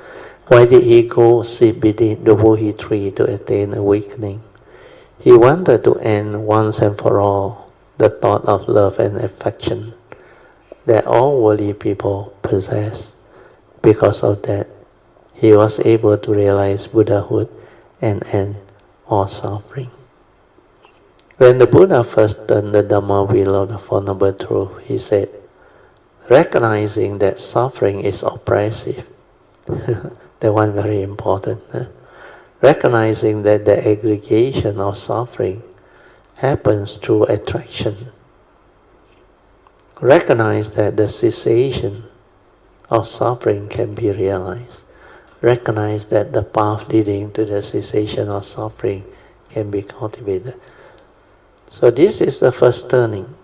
Why did he go sit beneath the Bodhi tree to attain awakening? He wanted to end once and for all the thought of love and affection that all worldly people possess. Because of that, he was able to realize Buddhahood and end all suffering. When the Buddha first turned the Dhamma wheel of the Four Noble Truths, he said, recognizing that suffering is oppressive, that one very important, recognizing that the aggregation of suffering happens through attraction, recognize that the cessation of suffering can be realized, recognize that the path leading to the cessation of suffering can be cultivated. So this is the first turning,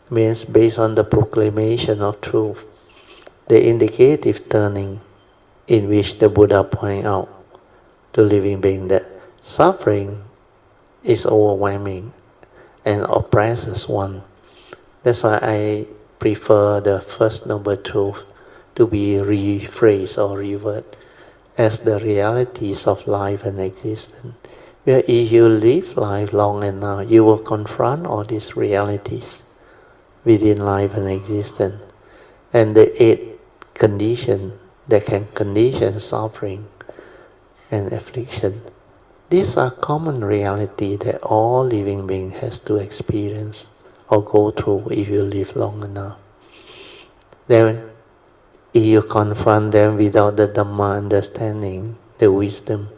means based on the proclamation of truth, the indicative turning in which the Buddha pointed out to living beings that suffering is overwhelming and oppresses one. That's why I prefer the first noble truth to be rephrased or revert as the realities of life and existence. Where if you live life long enough, you will confront all these realities within life and existence, and the 8 conditions that can condition suffering and affliction. These are common reality that all living being has to experience or go through if you live long enough. Then, if you confront them without the Dhamma understanding, the wisdom,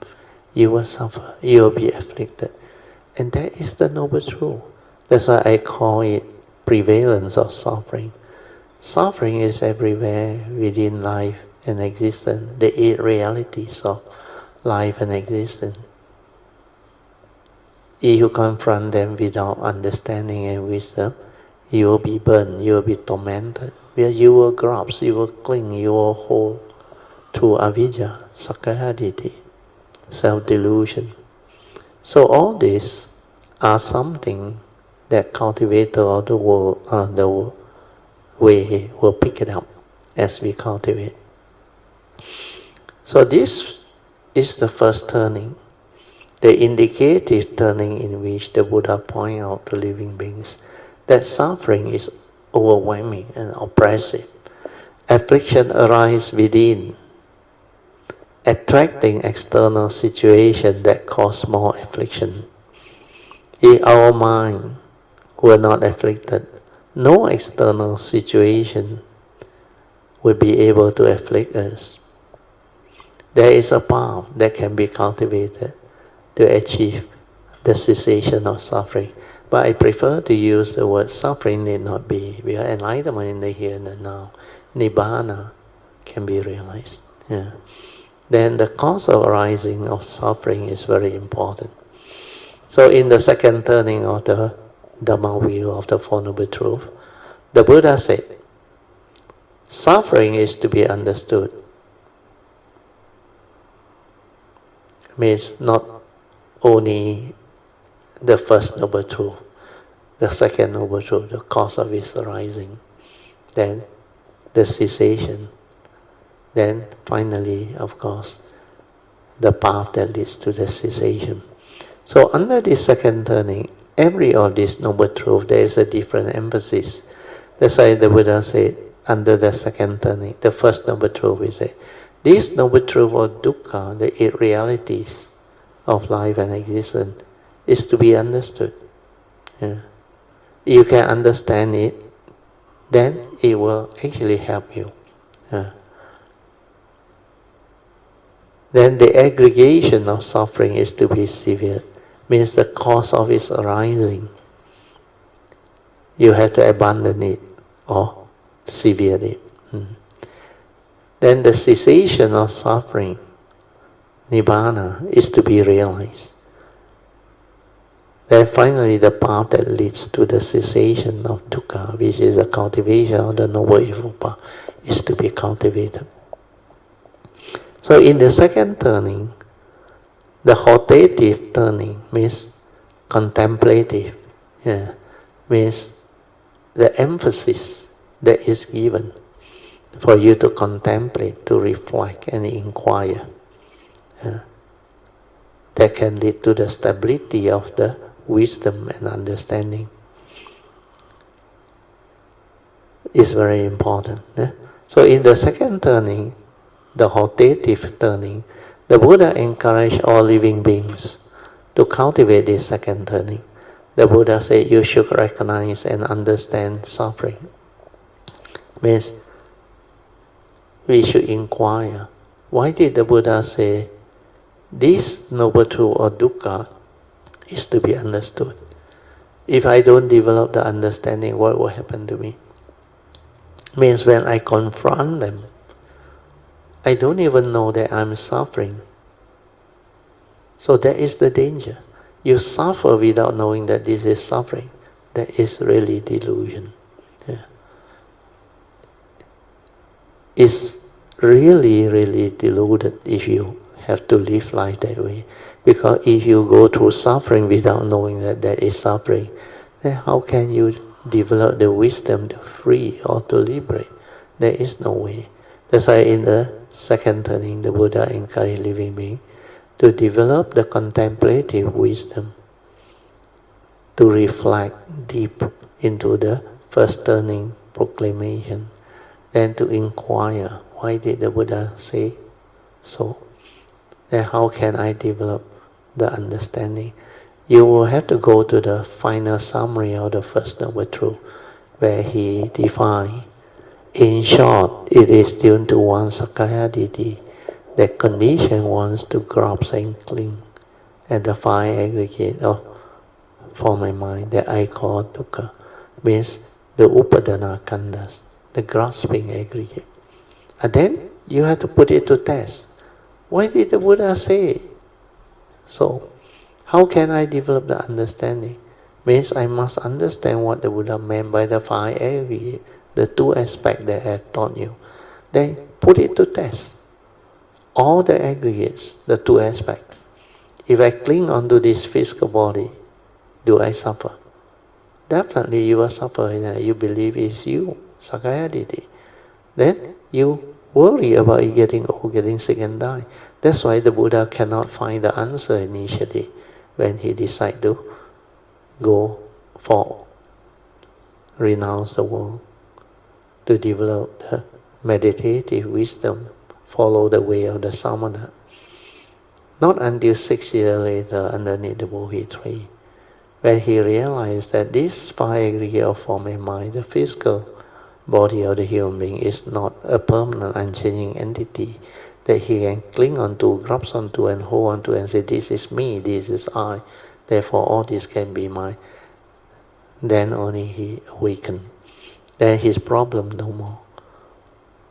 you will suffer, you will be afflicted. And that is the noble truth. That's why I call it prevalence of suffering. Suffering is everywhere within life and existence, the 8 realities of life and existence. If you confront them without understanding and wisdom, you will be burned, you will be tormented, where you will grasp, you will cling, you will hold to avidya, sakkaya ditthi, self-delusion. So all these are something that cultivator of the world, the way will pick it up as we cultivate. So this is the first turning, the indicative turning in which the Buddha pointed out to living beings that suffering is overwhelming and oppressive. Affliction arises within, attracting external situations that cause more affliction. If our mind were not afflicted, no external situation would be able to afflict us. There is a path that can be cultivated to achieve the cessation of suffering. But I prefer to use the word suffering need not be. We are enlightenment in the here and the now. Nibbana can be realized. Yeah. Then the cause of arising of suffering is very important. So in the second turning of the Dhamma wheel of the Four Noble Truths, the Buddha said, suffering is to be understood. Means not only the first noble truth. the second noble truth, the cause of its arising, then the cessation, then finally, of course, the path that leads to the cessation. So under this second turning, every of these noble truths, there is a different emphasis. That's why the Buddha said, under the second turning, the first noble truth, we say, this noble truth or dukkha, the eight realities of life and existence, is to be understood. Yeah. You can understand it, then it will actually help you. Yeah. Then the aggregation of suffering is to be severed, means the cause of its arising. You have to abandon it or sever it. Then the cessation of suffering, nibbana, is to be realized. Then finally the path that leads to the cessation of dukkha, which is the cultivation of the noble evil path, is to be cultivated. So in the second turning, the hortative turning means contemplative, means the emphasis that is given for you to contemplate, to reflect and inquire. That can lead to the stability of the wisdom and understanding. It's very important. So in the second turning, the hortative turning, the Buddha encouraged all living beings to cultivate this second turning. The Buddha said you should recognize and understand suffering. Means we should inquire, why did the Buddha say this noble truth or dukkha is to be understood? If I don't develop the understanding, what will happen to me? Means when I confront them, I don't even know that I'm suffering. So that is the danger. You suffer without knowing that this is suffering. That is really delusion. It's really, really deluded if you have to live life that way. Because if you go through suffering without knowing that that is suffering, then how can you develop the wisdom to free or to liberate? There is no way. That's why in the second turning, the Buddha encouraged living beings to develop the contemplative wisdom, to reflect deep into the first turning proclamation, then to inquire, why did the Buddha say so? Then how can I develop the understanding? You will have to go to the final summary of the first noble truth, where he defined, in short, it is due to one's Sakaya Ditti that condition wants to grasp and cling at the five aggregate of form and mind that I call dukkha, means the upadana khandhas, the grasping aggregate. And then you have to put it to test. Why did the Buddha say so? How can I develop the understanding? Means I must understand what the Buddha meant by the five aggregate, the two aspects that I have taught you. Then put it to test. All the aggregates, the two aspects. If I cling onto this physical body, do I suffer? Definitely you will suffer. You believe it's you, Sakaya Ditti. Then you worry about you getting old, getting sick and die. That's why the Buddha cannot find the answer initially when he decided to go for renounce the world, to develop the meditative wisdom, follow the way of the samana. Not until 6 years later, underneath the Bodhi tree, when he realized that this five aggregate of form and mind, the physical body of the human being, is not a permanent, unchanging entity that he can cling onto, grasp onto, and hold onto, and say, this is me, this is I, therefore all this can be mine. Then only he awakened. Then his problem no more.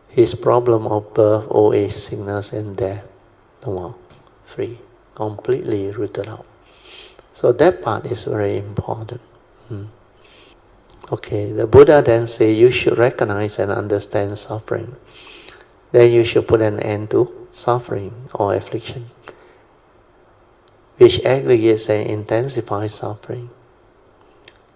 His problem of birth, old age, sickness, and death, no more. Free. Completely rooted out. So that part is very important. Okay, the Buddha then say you should recognize and understand suffering. Then you should put an end to suffering or affliction, which aggregates and intensifies suffering.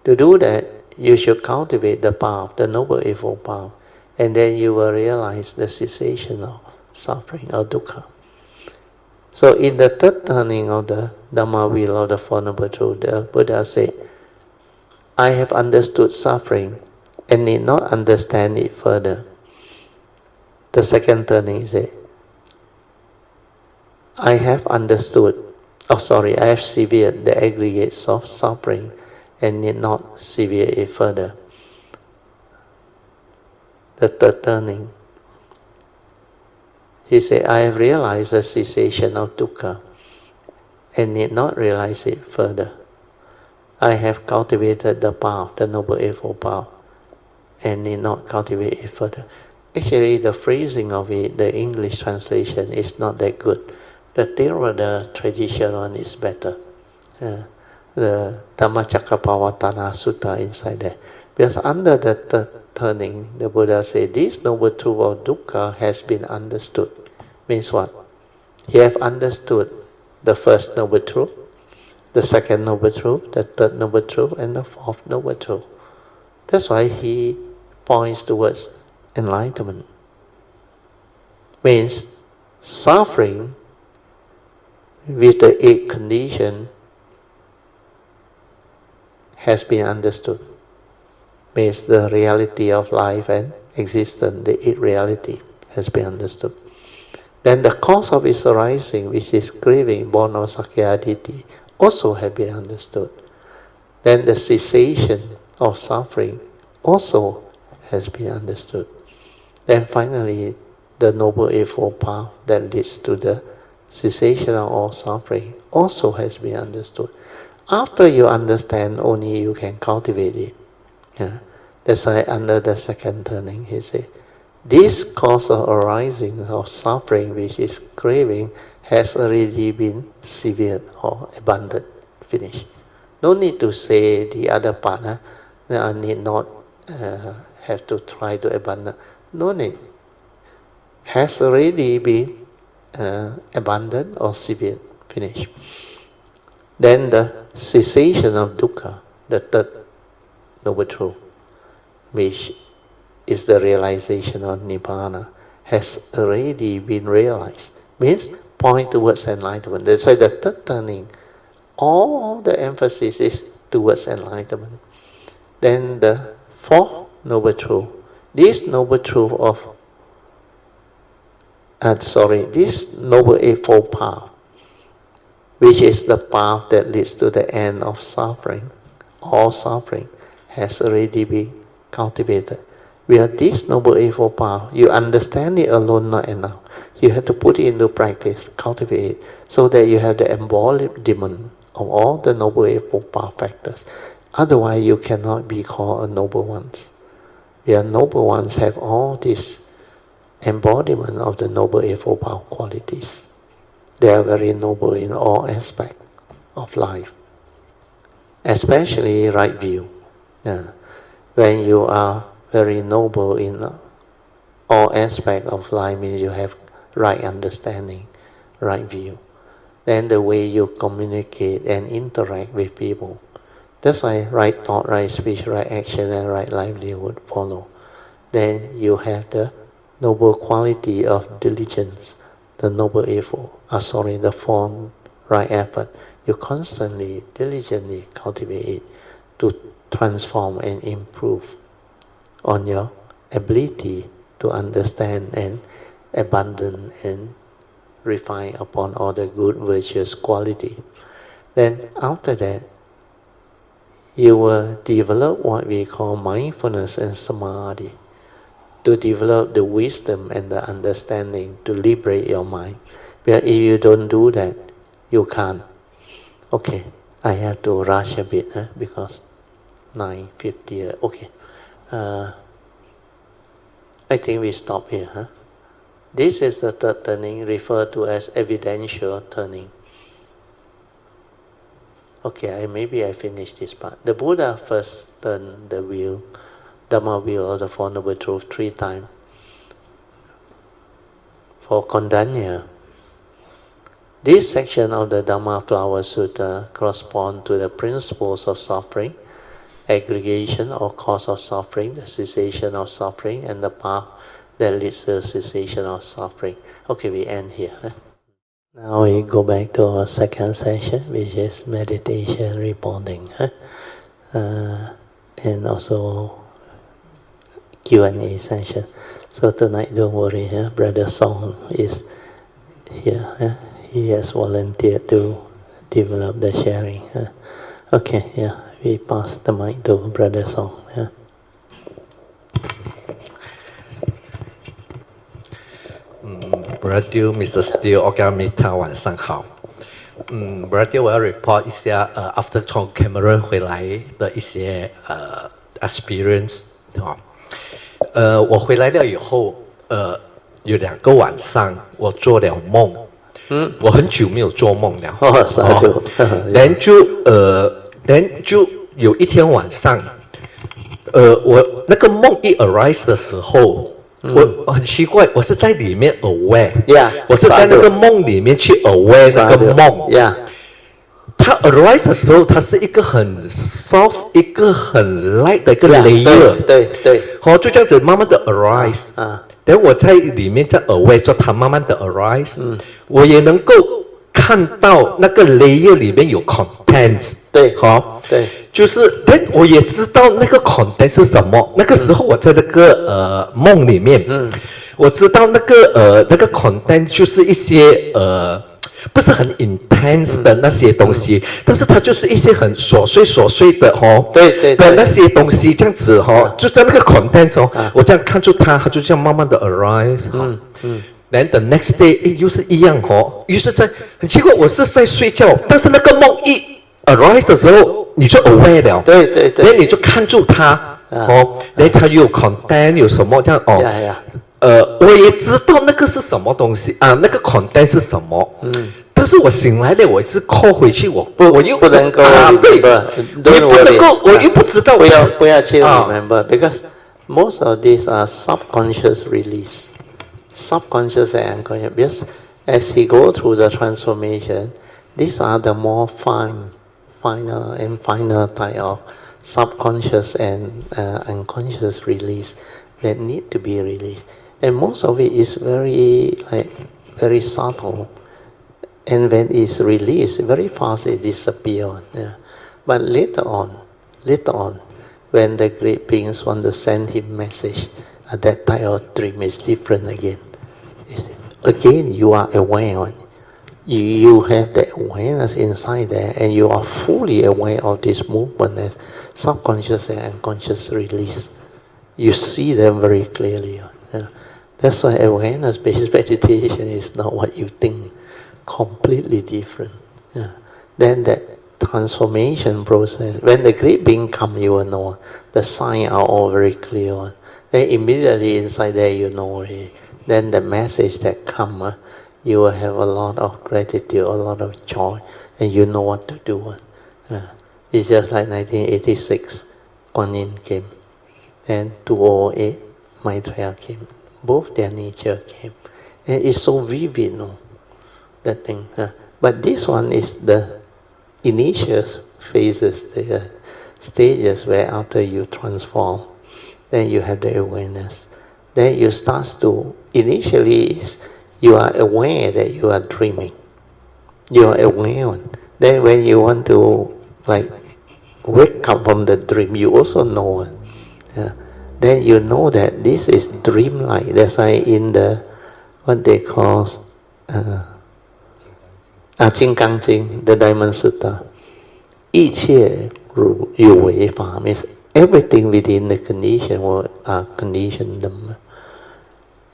To do that, you should cultivate the path, the Noble Eightfold Path, and then you will realize the cessation of suffering or dukkha. So in the third turning of the Dhamma wheel of the Four Noble Truths, the Buddha said, I have understood suffering and need not understand it further. The second turning is that I have severed the aggregates of suffering and need not sever it further. The third turning, he said, I have realized the cessation of dukkha and need not realize it further. I have cultivated the path, the Noble Eightfold Path, and need not cultivate it further. Actually, the phrasing of it, the English translation, is not that good. The Theravada tradition one is better. The Dhammacakkappavattana Sutta inside there. Because under the third turning, the Buddha said, this noble truth of dukkha has been understood. Means what? He have understood the first noble truth, the second noble truth, the third noble truth, and the fourth noble truth. That's why he points towards enlightenment. Means suffering with the eight condition has been understood. Means the reality of life and existence, the eight reality has been understood. Then the cause of its arising, which is craving, born of Sakyaditi, also has been understood. Then the cessation of suffering also has been understood. Then finally, the Noble Eightfold Path that leads to the cessation of all suffering also has been understood. After you understand, only you can cultivate it. Yeah. That's why under the second turning, he said, this cause of arising of suffering, which is craving, has already been severed or abandoned, finished. No need to say the other part. I need not have to try to abandon. No need. Has already been abandoned or severed, finished. Then the cessation of dukkha, the third noble truth, which is the realization of nibbana, has already been realized. Means point towards enlightenment. That's why the third turning, all the emphasis is towards enlightenment. Then the fourth noble truth, this noble truth of this Noble Eightfold Path, which is the path that leads to the end of suffering, all suffering, has already been cultivated. With this Noble Eightfold Path, you understand it alone not enough. You have to put it into practice, cultivate it, so that you have the embodiment of all the Noble Eightfold Path factors. Otherwise, you cannot be called a noble ones. The noble ones have all this embodiment of the Noble Eightfold Path qualities. They are very noble in all aspects of life, especially right view. When you are very noble in all aspects of life, means you have right understanding, right view. Then the way you communicate and interact with people. That's why right thought, right speech, right action, and right livelihood follow. Then you have the noble quality of diligence, the noble eightfold, the four right effort. You constantly, diligently cultivate it to transform and improve on your ability to understand and abandon and refine upon all the good virtuous quality. Then after that, you will develop what we call mindfulness and samadhi, to develop the wisdom and the understanding to liberate your mind. But if you don't do that, you can't. Okay, I have to rush a bit because 9:50. Okay, I think we stop here. This is the third turning, referred to as evidential turning. Okay, maybe I finish this part. The Buddha first turned the wheel, Dhamma wheel of the Four Noble Truths 3 times. For Kondanya, this section of the Dhamma Flower Sutta corresponds to the principles of suffering aggregation or cause of suffering, the cessation of suffering, and the path that leads to the cessation of suffering. Okay, we end here. Now we go back to our second session, which is meditation reporting, and also Q&A session. So tonight, don't worry, Brother Song is here. He has volunteered to develop the sharing. Okay, we pass the mic to Brother Song. Brother Mr. Steele, Ogamita 晚上好。Brother 我要 report 一下after 从 Cameroon 回来的一些experience 我回来了以后有2个晚上我做了梦。我很久没有做梦了。then 就有一天晚上我那个梦一 arise 的时候我很奇怪，我是在里面 aware， 我是在那个梦里面去 aware 那个梦。它 arise 的时候，它是一个很 soft， 一个很 light 的一个 layer， 对，就这样子慢慢的 arise。然后我在里面在 aware 做它慢慢的 arise，我也能够看到那个 layer 里面有 contents， 对，就是，我也知道那个 content 是什么。那个时候我在那个梦里面，我知道那个 content 就是一些不是很 intense 的那些东西，但是它就是一些很琐碎的的那些东西，这样子就在那个 content 我这样看住它，它就这样慢慢的 arise。Then the next day 又是一样又是在很奇怪，我是在睡觉，但是那个梦一 arise 的时候，你就 aware 了，对，你就看住它，然后它有 content 有什么这样我也知道那个是什么东西那个 content 是什么，但是我醒来了，我是 call 回去，我又不能够对，我又不知道，不要去 remember because most of these are subconscious release, subconscious and unconscious. Yes, as he go through the transformation, these are the more finer and finer type of subconscious and unconscious release that need to be released. And most of it is very subtle. And when it's released, very fast it disappears. But later on, when the great beings want to send him message, that type of dream is different again. Again, you are aware. You have the awareness inside there, and you are fully aware of this movement as subconscious and unconscious release. You see them very clearly. That's why awareness-based meditation is not what you think. Completely different. Then that transformation process, when the great being come, you will know. The signs are all very clear. Then immediately inside there you know it. Then the message that come, you will have a lot of gratitude, a lot of joy, and you know what to do. It's just like 1986, Kuan Yin came. And 2008, Maitreya came. Both their nature came. And it's so vivid, that thing. But this one is the initial phases, the stages where after you transform, then you have the awareness. Then you start to, initially you are aware that you are dreaming. You are aware. Then when you want to wake up from the dream, you also know. Then you know that this is dreamlike. That's why in the, what they call, Jinggang Jing, the Diamond Sutta, 一切有为法 means everything within the condition are conditioned Dhamma.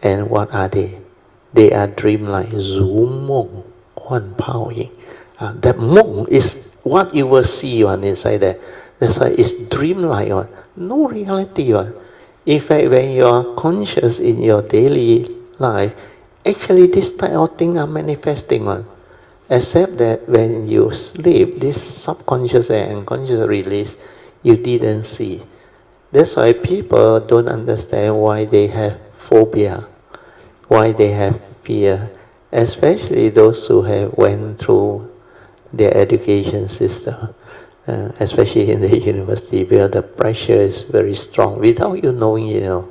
And what are they? They are dreamlike. Zhu Mong, Huan Pao Ying. That Mong is what you will see inside there. That's why it's dreamlike. No reality. In fact, when you are conscious in your daily life, actually this type of thing are manifesting. Except that when you sleep, this subconscious and unconscious release, you didn't see. That's why people don't understand why they have phobia, why they have fear, especially those who have went through their education system. especially in the university where the pressure is very strong. Without you knowing,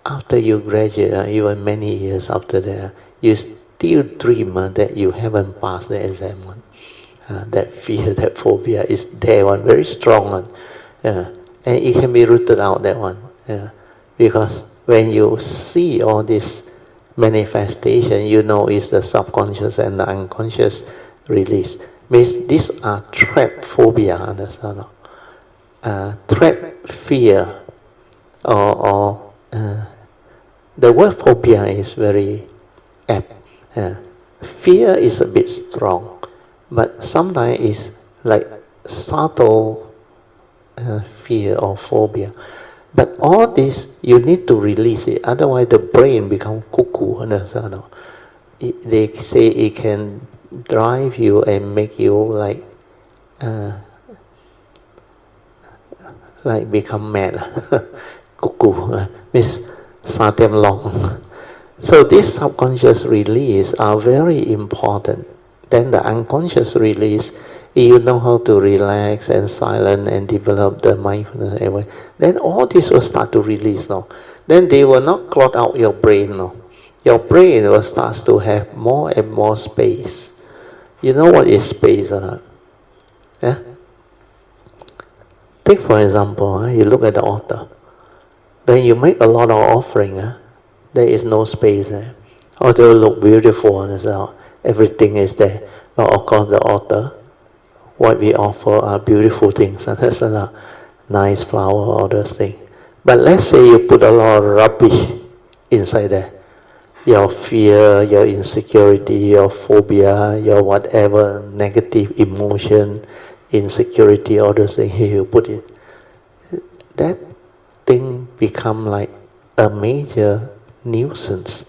after you graduate, even many years after that, you still dream that you haven't passed the exam. That fear, that phobia is there, one very strong one, and it can be rooted out, that one, because when you see all this manifestation, it's the subconscious and the unconscious release. Means these are trap phobia, understand? Trap fear, or the word phobia is very apt. Fear is a bit strong, but sometimes it's like subtle fear or phobia. But all this, you need to release it, otherwise the brain becomes cuckoo, understand? They say it can drive you and make you like become mad. Cuckoo means satem long. So these subconscious release are very important. Then the unconscious release, you know how to relax and silence and develop the mindfulness. Then all this will start to release now. Then they will not clog out your brain now. Your brain will start to have more and more space. You know what is space or not? Yeah? Take for example, you look at the altar. When you make a lot of offering, there is no space there. Although it look beautiful and so everything is there. But of course the altar, what we offer are beautiful things. And that's a nice flower, all those things. But let's say you put a lot of rubbish inside there. Your fear, your insecurity, your phobia, your whatever negative emotion, insecurity, all those things you put in. That thing become like a major nuisance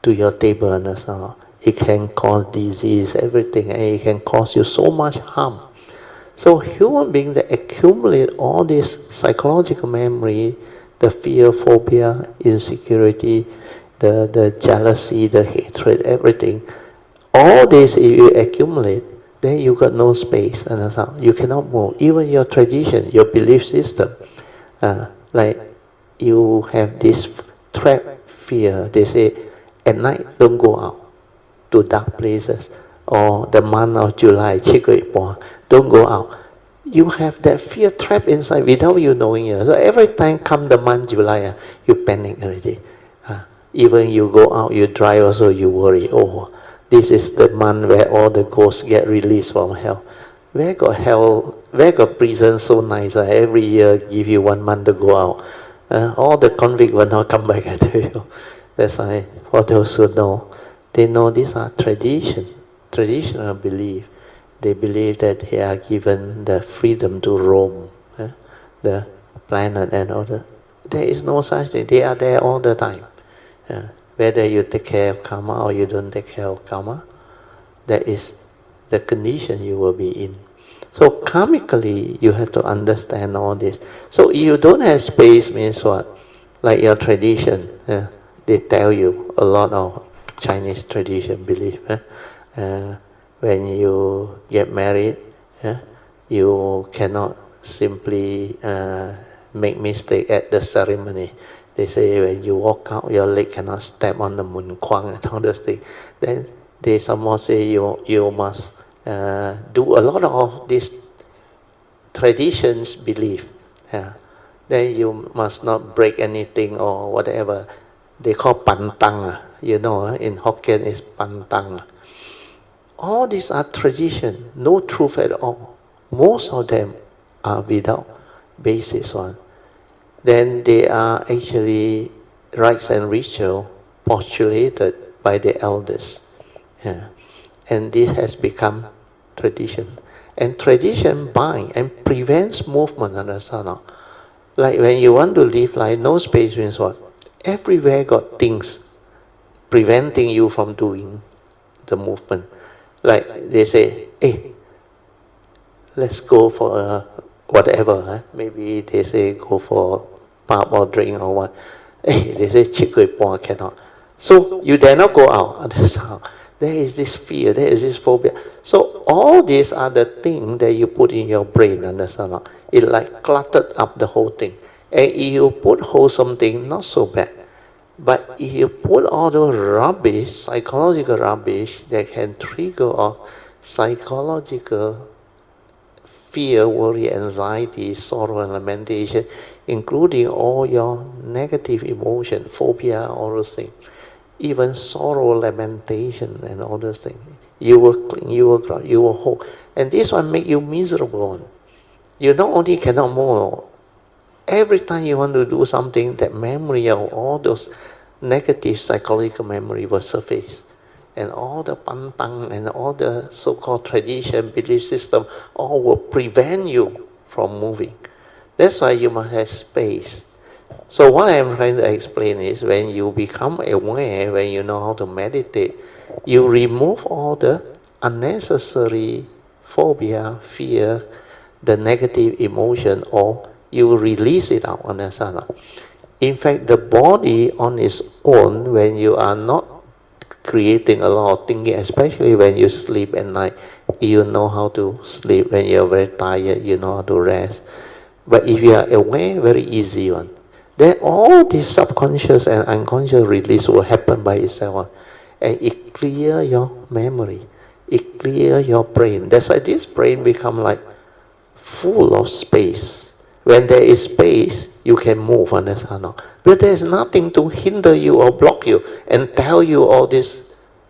to your table and so on. It can cause disease, everything, and it can cause you so much harm. So human beings that accumulate all this psychological memory, the fear, phobia, insecurity, the jealousy, the hatred, everything, all this if you accumulate, then you got no space and so on. You cannot move. Even your tradition, your belief system, like you have this trap fear. They say at night don't go out to dark places, or the month of July, don't go out. You have that fear trap inside without you knowing it. So every time come the month July, you panic already. Even you go out, you drive also, you worry. Oh, this is the month where all the ghosts get released from hell. Where got hell? Where got prison so nice? Every year give you 1 month to go out. All the convict will not come back, I tell you. That's why for those who know, they know these are traditional belief. They believe that they are given the freedom to roam the planet and all that. There is no such thing. They are there all the time. Whether you take care of karma or you don't take care of karma, that is the condition you will be in. So karmically, you have to understand all this. So you don't have space means what? Like your tradition, they tell you a lot of Chinese tradition belief. When you get married, you cannot simply make mistake at the ceremony. They say when you walk out, your leg cannot step on the mun kwang and all those things. Then they somehow say you must do a lot of these traditions belief. Then you must not break anything or whatever. They call pantang. In Hokkien is pantang. All these are tradition, no truth at all. Most of them are without basis one. Then they are actually rites and ritual postulated by the elders. And this has become tradition. And tradition binds and prevents movement, understand? Like when you want to live life, no space means what? Everywhere got things preventing you from doing the movement. Like they say, hey, let's go for whatever. Maybe they say go for pub or drink or what. Hey, they say chik kui pua cannot. So you dare not go out. That's how. There is this fear, there is this phobia. So all these are the things that you put in your brain, understand? It like cluttered up the whole thing. And if you put wholesome thing, not so bad. But if you put all those rubbish, psychological rubbish that can trigger off psychological fear, worry, anxiety, sorrow, and lamentation, including all your negative emotion, phobia, all those things, even sorrow, lamentation, and all those things, you will cling, you will cry, you will hold. And this one make you miserable. You not only cannot move, every time you want to do something, that memory of all those negative psychological memory will surface. And all the pantang and all the so-called tradition, belief system, all will prevent you from moving. That's why you must have space. So what I'm trying to explain is when you become aware, when you know how to meditate, you remove all the unnecessary phobia, fear, the negative emotion, or you release it out on the sana. In fact, the body on its own, when you are not creating a lot of thinking, especially when you sleep at night, you know how to sleep. When you're very tired, you know how to rest. But if you are aware, very easy one. Then all this subconscious and unconscious release will happen by itself. And it clear your memory. It clear your brain. That's why this brain become like full of space. When there is space, you can move, understand? But there is nothing to hinder you or block you and tell you all this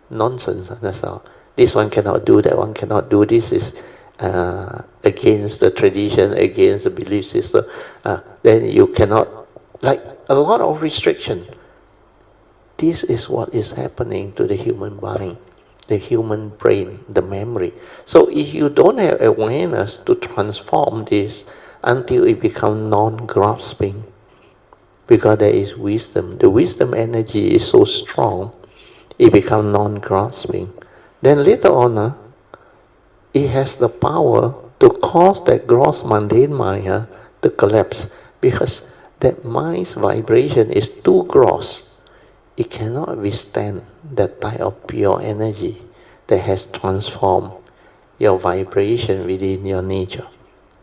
nonsense, understand? This one cannot do, that one cannot do. This is against the tradition, against the belief system. Then you cannot, like a lot of restriction. This is what is happening to the human mind, the human brain, the memory. So if you don't have awareness to transform this until it becomes non-grasping, because there is wisdom. The wisdom energy is so strong, it becomes non-grasping. Then later on, it has the power to cause that gross mundane mind to collapse, because that mind's vibration is too gross. It cannot withstand that type of pure energy that has transformed your vibration within your nature.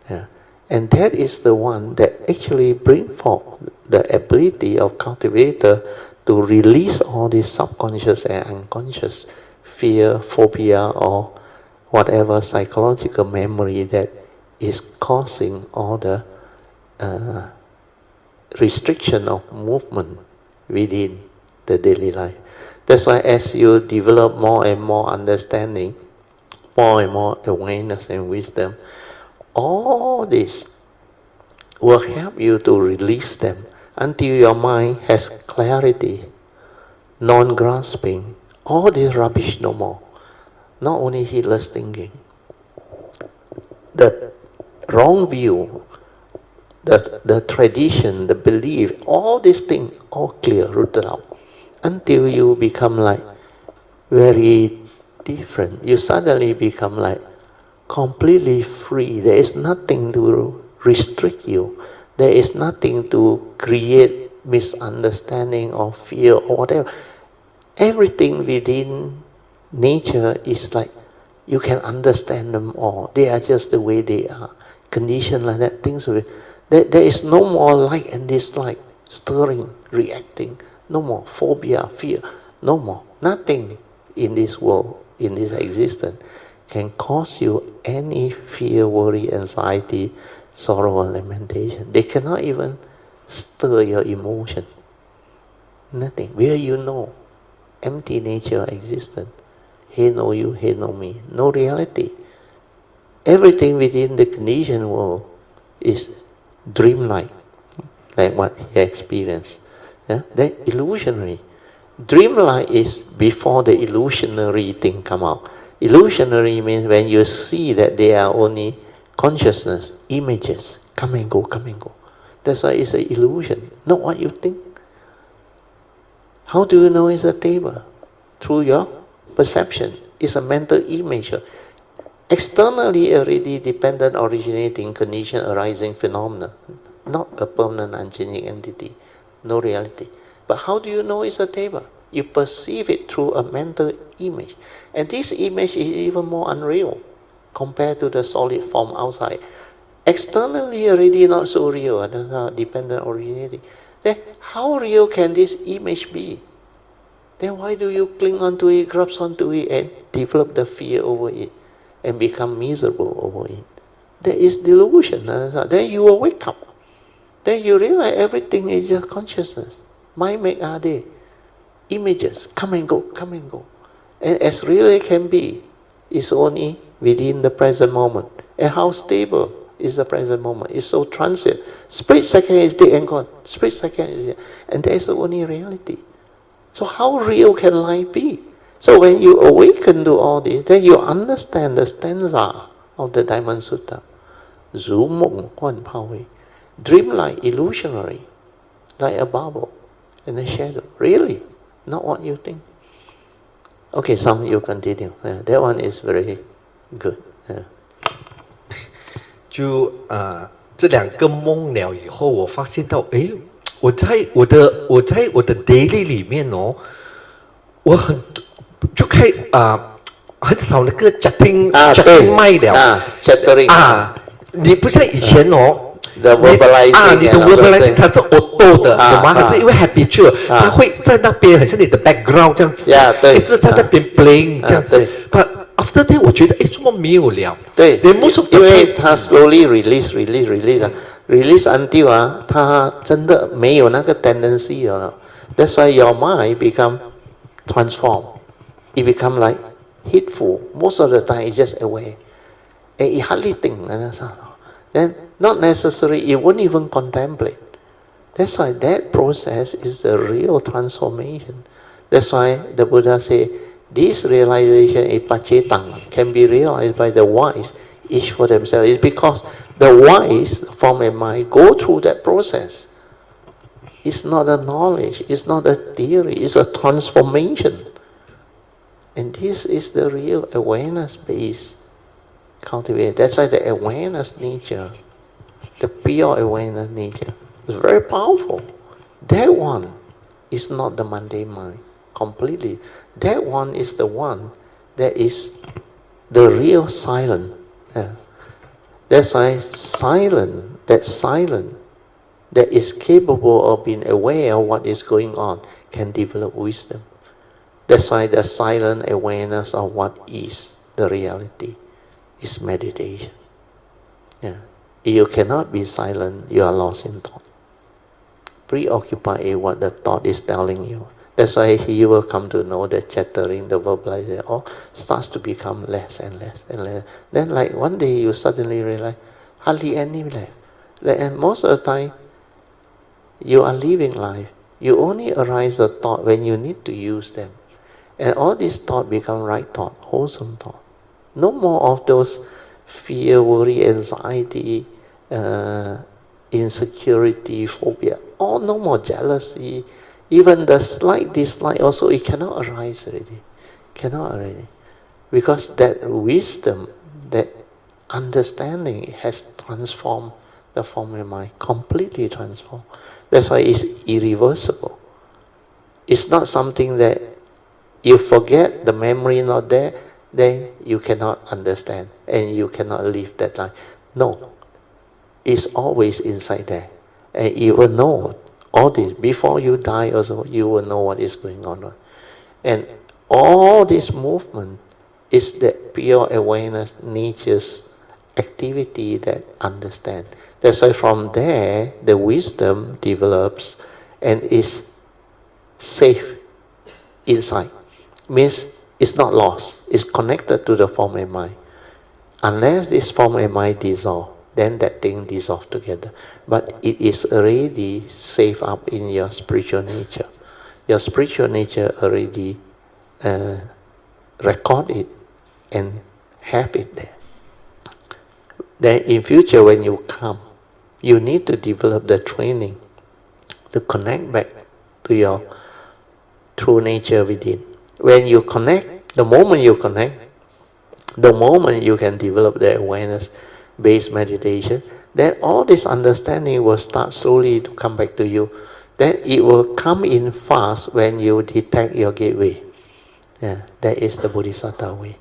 Yeah. And that is the one that actually brings forth the ability of cultivator to release all this subconscious and unconscious fear, phobia, or whatever psychological memory that is causing all the restriction of movement within the daily life. That's why as you develop more and more understanding, more and more awareness and wisdom, all this will help you to release them until your mind has clarity, non-grasping, all this rubbish no more. Not only heedless thinking, the wrong view, the tradition, the belief, all these things, all clear, rooted out, until you become like very different. You suddenly become like completely free. There is nothing to restrict you. There is nothing to create misunderstanding or fear or whatever. Everything within nature is like you can understand them all. They are just the way they are. Conditioned like that, things will. There is no more like and dislike, stirring, reacting. No more phobia, fear. No more. Nothing in this world, in this existence, can cause you any fear, worry, anxiety, sorrow, or lamentation. They cannot even stir your emotion. Nothing. Where you know, empty nature existence. He know you, he know me. No reality. Everything within the conditioned world is dreamlike, like what he experienced. Yeah? That illusionary. Dreamlike is before the illusionary thing come out. Illusionary means when you see that they are only consciousness, images, come and go, come and go. That's why it's an illusion, not what you think. How do you know it's a table? Through your perception. It's a mental image. Externally already dependent, originating, condition, arising phenomena. Not a permanent, unchanging entity. No reality. But how do you know it's a table? You perceive it through a mental image. And this image is even more unreal compared to the solid form outside. Externally already not so real, dependent originality. Then how real can this image be? Then why do you cling onto it, grasp onto it, and develop the fear over it, and become miserable over it? There is delusion. Then you will wake up. Then you realize everything is just consciousness. Mind make are there. Images come and go, come and go. And as real it can be, it's only within the present moment. And how stable is the present moment? It's so transient. Split second is dead and gone. Split second is there. And that is the only reality. So how real can life be? So when you awaken to all this, then you understand the stanza of the Dhamma Sutta. Zu mộng huan pao, dreamlike, illusionary, like a bubble and a shadow. Really, not what you think. Okay, some you continue. That one is very good. 就这两个梦了以后，我发现到，哎，我在我的 daily 里面哦，我就可以很少那个 chatting 卖了chattering 你不像以前哦。The verbalizing 你的 verbalizing 它是 auto 的，懂吗？它是因为 habitual，它会在那边，很像你的 background 这样子，一直在那边 playing 这样子。But after that， 我觉得怎么没有了？对，因为它 slowly release until 它真的没有那个 tendency 了。That's why your mind become transformed. It become like hateful. Most of the time, it's just aware. And it hardly think. Then not necessary, it won't even contemplate. That's why that process is the real transformation. That's why the Buddha say, this realization can be realized by the wise, each for themselves. It's because the wise from a mind go through that process. It's not a knowledge, it's not a theory, it's a transformation. And this is the real awareness-based cultivate. That's why the awareness nature, the pure awareness nature, is very powerful. That one is not the mundane mind completely. That one is the one that is the real silent. That's why silent, that is capable of being aware of what is going on, can develop wisdom. That's why the silent awareness of what is the reality is meditation. You cannot be silent, you are lost in thought. Preoccupied in what the thought is telling you. That's why you will come to know the chattering, the verbalizing, all starts to become less and less and less. Then like one day you suddenly realize, hardly any left. And most of the time, you are living life. You only arise a thought when you need to use them. And all these thoughts become right thought, wholesome thought. No more of those fear, worry, anxiety, insecurity, phobia. All no more jealousy. Even the slight dislike also, it cannot arise already. Cannot already. Because that wisdom, that understanding has transformed the form of mind, completely transformed. That's why it's irreversible. It's not something that you forget, the memory not there, then you cannot understand and you cannot live that life. No, it's always inside there. And you will know all this. Before you die also, you will know what is going on. And all this movement is that pure awareness, nature's activity that understand. That's why from there, the wisdom develops and is safe inside. Means it's not lost. It's connected to the form and mind. Unless this form and mind dissolve, then that thing dissolve together. But it is already safe up in your spiritual nature. Your spiritual nature already record it and have it there. Then in future when you come, you need to develop the training to connect back to your true nature within. When you connect, the moment you connect, the moment you can develop the awareness-based meditation, then all this understanding will start slowly to come back to you. then it will come in fast when you detect your gateway. Yeah, that is the Bodhisattva way.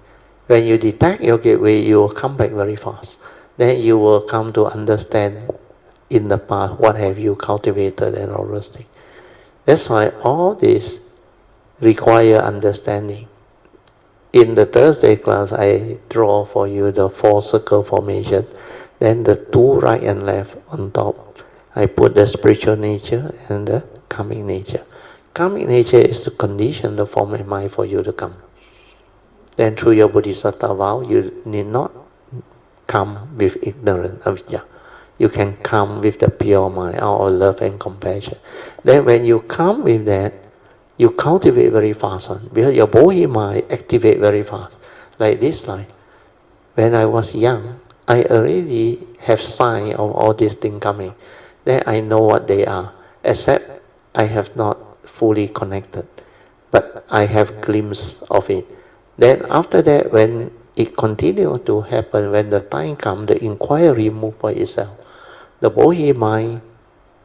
When you detect your gateway, you will come back very fast. Then you will come to understand in the past what have you cultivated and all those things. That's why all this require understanding. In the Thursday class, I draw for you the 4 circle formation, then the 2 right and left on top. I put the spiritual nature and the karmic nature. Karmic nature is to condition the form and mind for you to come. Then through your Bodhisattva vow, you need not come with ignorance, avidya. You can come with the pure mind, out of love and compassion. Then when you come with that, you cultivate very fast on, because your body mind activate very fast. Like this line. When I was young, I already have sign of all these things coming. Then I know what they are, except I have not fully connected. But I have glimpse of it. Then after that, when it continues to happen, when the time comes, the inquiry moves by itself. The body mind,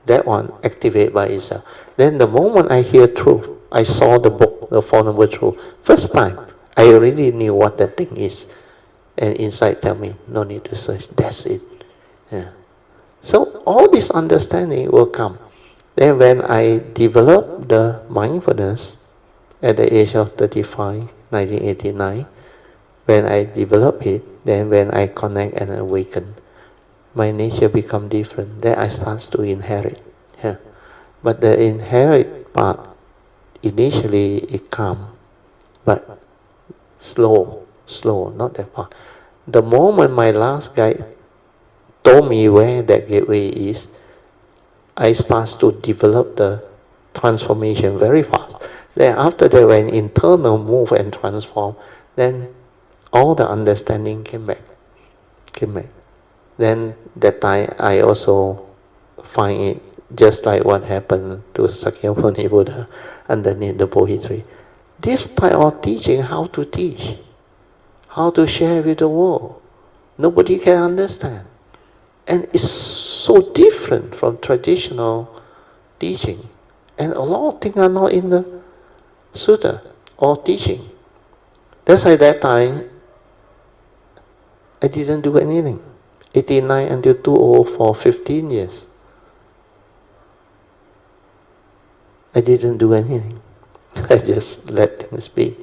that one activate by itself. Then the moment I hear truth, I saw the book, the Four Noble Truths. First time, I already knew what that thing is. And inside tell me, no need to search, that's it. Yeah. So all this understanding will come. Then when I develop the mindfulness at the age of 35, 1989, when I develop it, then when I connect and awaken, my nature become different. Then I start to inherit. Yeah. But the inherit part, initially it come, but slow, not that fast. The moment my last guide told me where that gateway is, I start to develop the transformation very fast. Then after that, when internal move and transform, then all the understanding came back. Then that time I also find it just like what happened to Sakyamuni Buddha underneath the Bodhi tree. This type of teaching, how to teach, how to share with the world, nobody can understand. And it's so different from traditional teaching. And a lot of things are not in the sutta or teaching. That's why that time, I didn't do anything. 89 until 2004, 15 years. I didn't do anything. I just let things be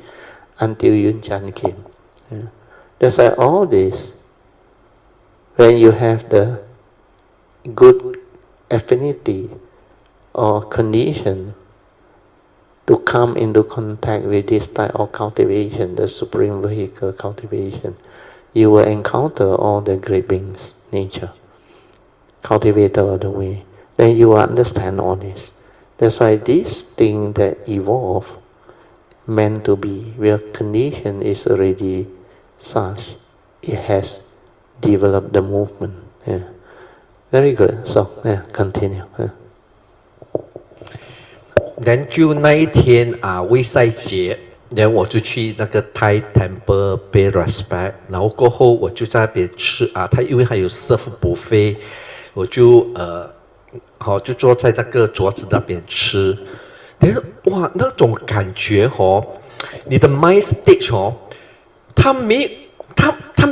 until Yun Chan came. Yeah. That's why all this, when you have the good affinity or condition to come into contact with this type of cultivation, the supreme vehicle cultivation, you will encounter all the great beings, nature, cultivator of the way. Then you will understand all this. That's why this thing that evolve, meant to be, where condition is already such, it has developed the movement. Yeah. Very good. So, yeah, continue. Yeah. Then 就那一天卫赛节，然后我就去那个 Thai Temple pay respect， 然后过后我就在那边吃他因为还有 serve buffet， 我就就坐在那个桌子那边吃，哇，那种感觉你的 mind stage 它没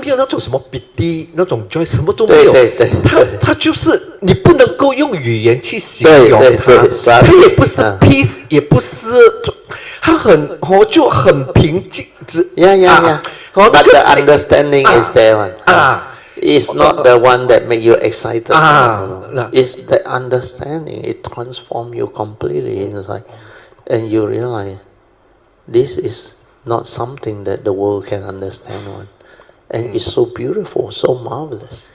有那种什么 pity 那种 joy， 什么都没有，对，它就是你不能够用语言去形容它，它也不是 peace， 也不是，它就很平静。But the understanding is there one. It's not the one that make you excited. It's the understanding. It transforms you completely inside, and you realize this is not something that the world can understand one. And it's so beautiful, so marvelous.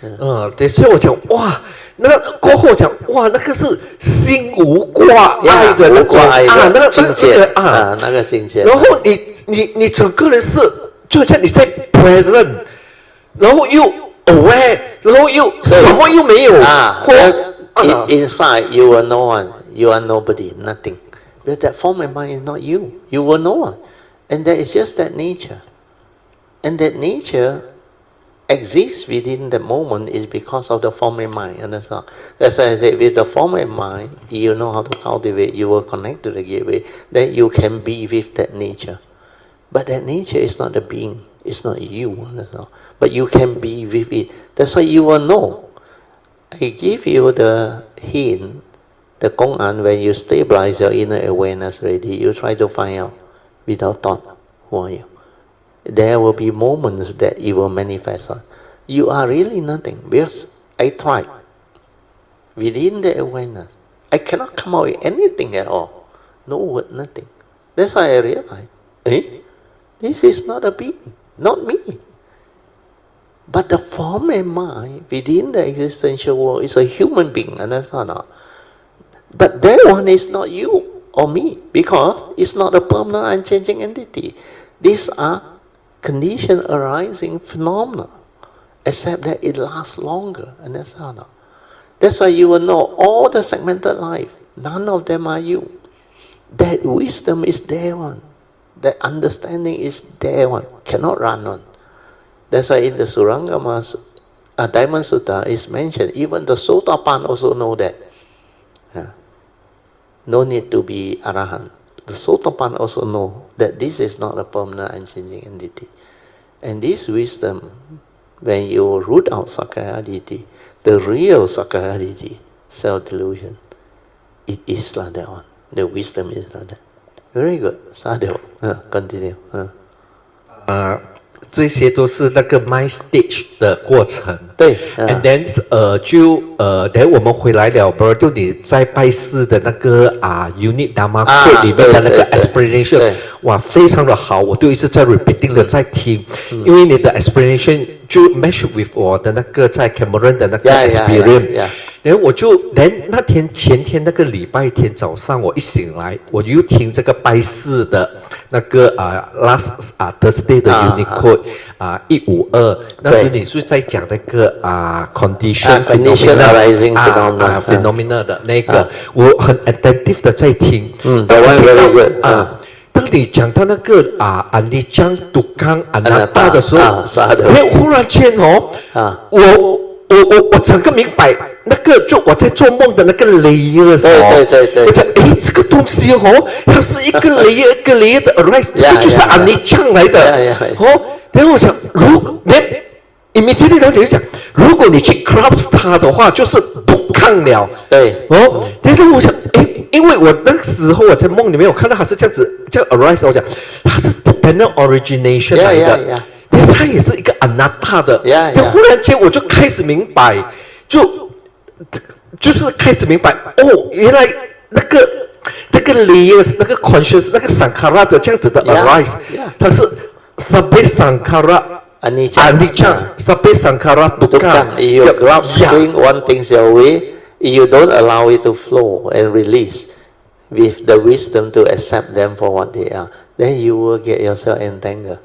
对，所以我讲哇，那过后我讲哇，那个是心无挂碍的那种那个境界那个境界。然后你整个人是就好像你在 present， 然后又 aware， 然后又什么又没有Inside you are no one, you are nobody, nothing. But that form and mind is not you. You were no one, and that is just that nature. And that nature exists within the moment is because of the form and mind. Understand? That's why I say with the form and mind, you know how to cultivate, you will connect to the gateway, then you can be with that nature. But that nature is not a being, it's not you. Understand? But you can be with it. That's why you will know. I give you the hint, the Gong-an, when you stabilize your inner awareness already, you try to find out without thought, who are you? There will be moments that it will manifest on. You are really nothing, because I tried. Within the awareness, I cannot come out with anything at all. No word, nothing. That's why I realized, this is not a being, not me. But the form and mind within the existential world is a human being, understand? But that one is not you or me, because it's not a permanent, unchanging entity. These are condition arising phenomena, except that it lasts longer, understand? That's why you will know all the segmented life, none of them are you. That wisdom is there one, that understanding is there one, cannot run on. That's why in the Surangama Diamond Sutta is mentioned, even the Sotapan also know that. No need to be Arahant. The Sotapan also know that this is not a permanent, unchanging entity. And this wisdom, when you root out Sakkaya-ditthi, the real Sakkaya-ditthi, self-delusion, it is like that one. The wisdom is like that. Very good. Sadhu. Continue. 这些都是那个 mind stage 的过程。对。And then then 我们回来了，不就你在拜师的那个unit Dharma code 里面的那个 aspiration， 哇，非常的好，我就一直在 repeating 的在听，因为你的 aspiration 就 match with 我的那个在 Cameron 的那个 experience。然后我就那天前天那个礼拜天早上，我一醒来，我又听这个拜师的那个last Thursday 的 unit code 152，那时你是在讲那个condition phenomena 的那个，我很 attentive 的在听。当你讲到那个anicca dukkha anatta 的时候，忽然间我整个明白那个就我在做梦的那个 layer 的时候，我讲这个东西它是一个 layer 一个 layer 的 arise， 这个就是 anicca 来的然后我想immediately 然后就想，如果你去 grasp 它的话，就是dukkha了。但是我想因为我那个时候我在梦里面我看到它是这样子这样 arise， 我讲它是 dependent origination 来的。但是它也是一个 anatta 的，忽然间我就开始明白，就是开始明白，原来那个 layers 那个 conscious 那个 sankhara 的这样子的 arise， 它是 sabbe sankhara anicca sabbe sankhara dukkha。 You grasping one thing's your way, you don't allow it to flow and release with the wisdom to accept them for what they are, then you will get yourself entangled.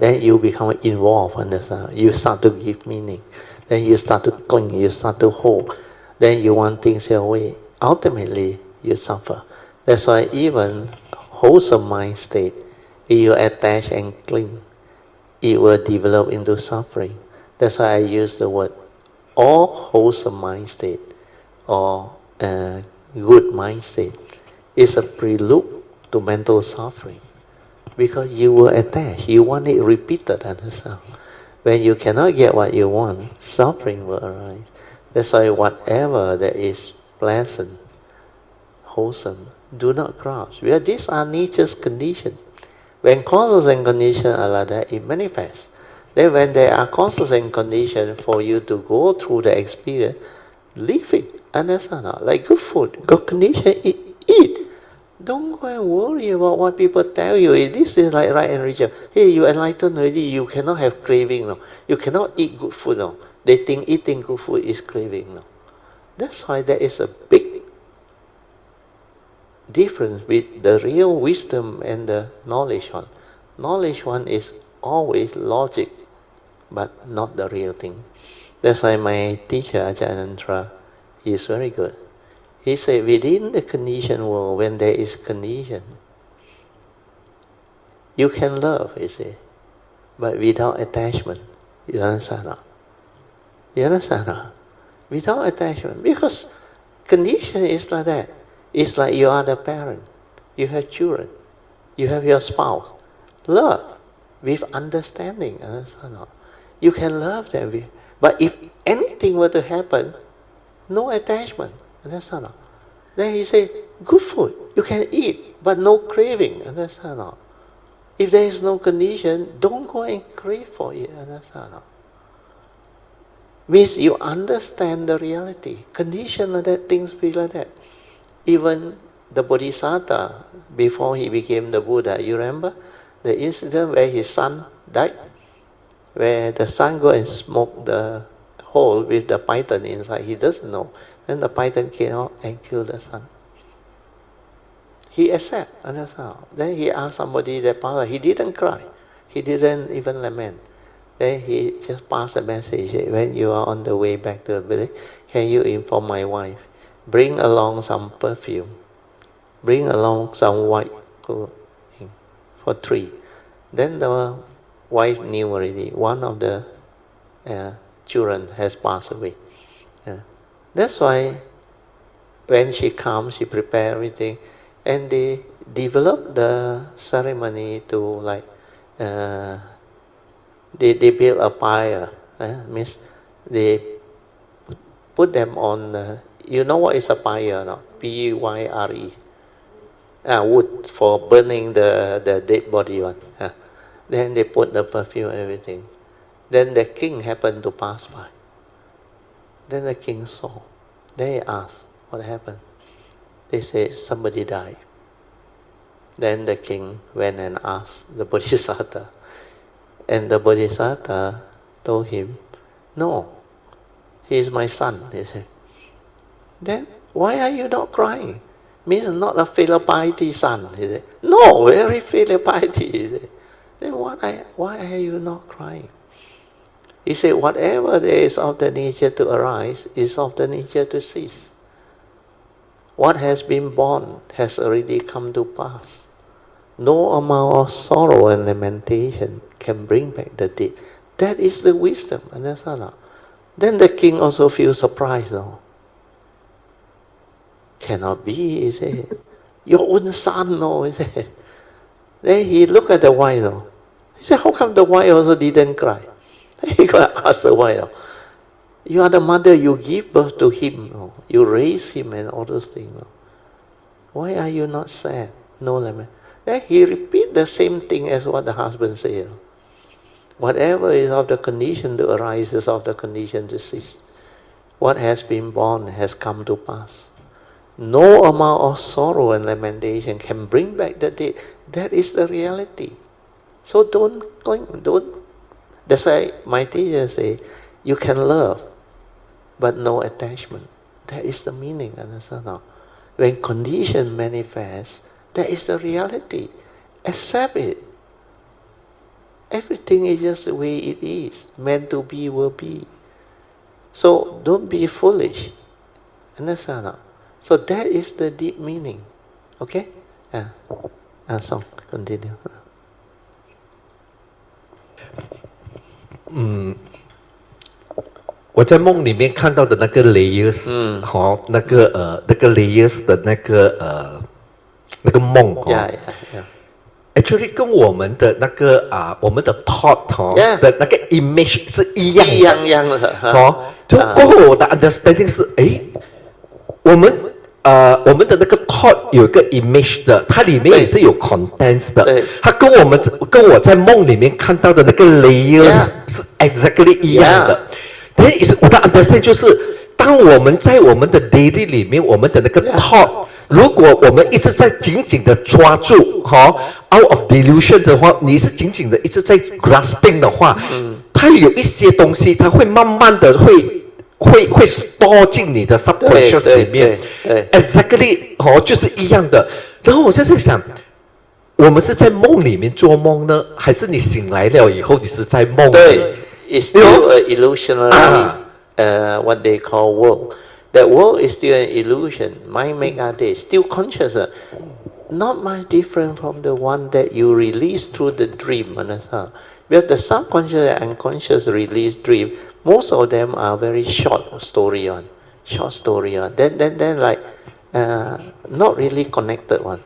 Then you become involved, understand? You start to give meaning. Then you start to cling, you start to hold. Then you want things your way. Ultimately, you suffer. That's why even wholesome mind state, if you attach and cling, it will develop into suffering. That's why I use the word all wholesome mind state or good mind state is a prelude to mental suffering. Because you will attach, you want it repeated, understand? When you cannot get what you want, suffering will arise. That's why whatever that is pleasant, wholesome, do not grasp. Because these are nature's conditions. When causes and conditions are like that, it manifests. Then when there are causes and conditions for you to go through the experience, leave it, understand? Like good food, good condition, eat. Don't go and worry about what people tell you. This is like right and religion. Hey, you enlightened already, you cannot have craving. No. You cannot eat good food. No. They think eating good food is craving. No. That's why there is a big difference with the real wisdom and the knowledge one. Knowledge one is always logic, but not the real thing. That's why my teacher, Ajahn, he is very good. He said, within the conditioned world, when there is condition, you can love, he said, but without attachment. You understand now? You understand now? Without attachment. Because condition is like that. It's like you are the parent. You have children. You have your spouse. Love with understanding. Understand now? You can love them. But if anything were to happen, no attachment. Understand now? Then he say, good food. You can eat, but no craving. Understand now? If there is no condition, don't go and crave for it. Understand now? Means you understand the reality. Condition like that, things be like that. Even the Bodhisattva, before he became the Buddha, you remember the incident where his son died? Where the son go and smoke the hole with the python inside. He doesn't know. Then the python came out and killed the son. He accepted, understand? Then he asked somebody that power. He didn't cry. He didn't even lament. Then he just passed a message. When you are on the way back to the village, can you inform my wife? Bring along some perfume. Bring along some white clothing for 3. Then the wife knew already. One of the children has passed away. That's why when she comes, she prepare everything. And they develop the ceremony to like, they build a pyre. Means they put them on, you know what is a pyre now? P-Y-R-E. Wood for burning the dead body one. Then they put the perfume and everything. Then the king happened to pass by. Then the king saw. Then he asked, what happened? They say somebody died. Then the king went and asked the Bodhisattva. And the Bodhisattva told him, no, he is my son, he said. Then why are you not crying? Means not a filial piety son, he said. No, very filial piety, he said. Then why are you not crying? He said, whatever there is of the nature to arise is of the nature to cease. What has been born has already come to pass. No amount of sorrow and lamentation can bring back the dead. That is the wisdom. Understand? Then the king also feels surprised. No? Cannot be, he said. Your own son, no, he said. Then he looked at the wife. No? He said, how come the wife also didn't cry? He got to ask the wife. No? You are the mother, you give birth to him. No? You raise him and all those things. No? Why are you not sad? No lament. Then he repeat the same thing as what the husband said. No? Whatever is of the condition to arise is of the condition to cease. What has been born has come to pass. No amount of sorrow and lamentation can bring back the dead. That is the reality. So don't cling, That's why my teacher say, you can love, but no attachment. That is the meaning, understand now? When condition manifests, that is the reality. Accept it. Everything is just the way it is. Meant to be will be. So don't be foolish. Understand now? So that is the deep meaning. Okay? So continue. 我在梦里面看到的那个 layers，那个 layers 的那个梦，actually 跟我们的那个我们的 thought 的那个 image 是一样的，就过后我的 understanding 是，我们的那个 thought 有一个 image 的，它里面也是有 contents 的，它跟我在梦里面看到的那个 layers 是 exactly 一样的。我的 understand 就是，当我们在我们的 daily 里面，我们的那个 thought， 如果我们一直在紧紧的抓住out of delusion 的话，你是紧紧的一直在 grasping 的话，它有一些东西，它会慢慢的会 store 进你的 subconscious 里面，exactly 就是一样的。然后我就在想，我们是在梦里面做梦呢，还是你醒来了以后你是在梦里？ It's still an illusionary, what they call world. That world is still an illusion. Mind make our day. Still conscious. Not much different from the one that you release through the dream. Because the subconscious and unconscious release dream, most of them are very short story on. Then like not really connected one.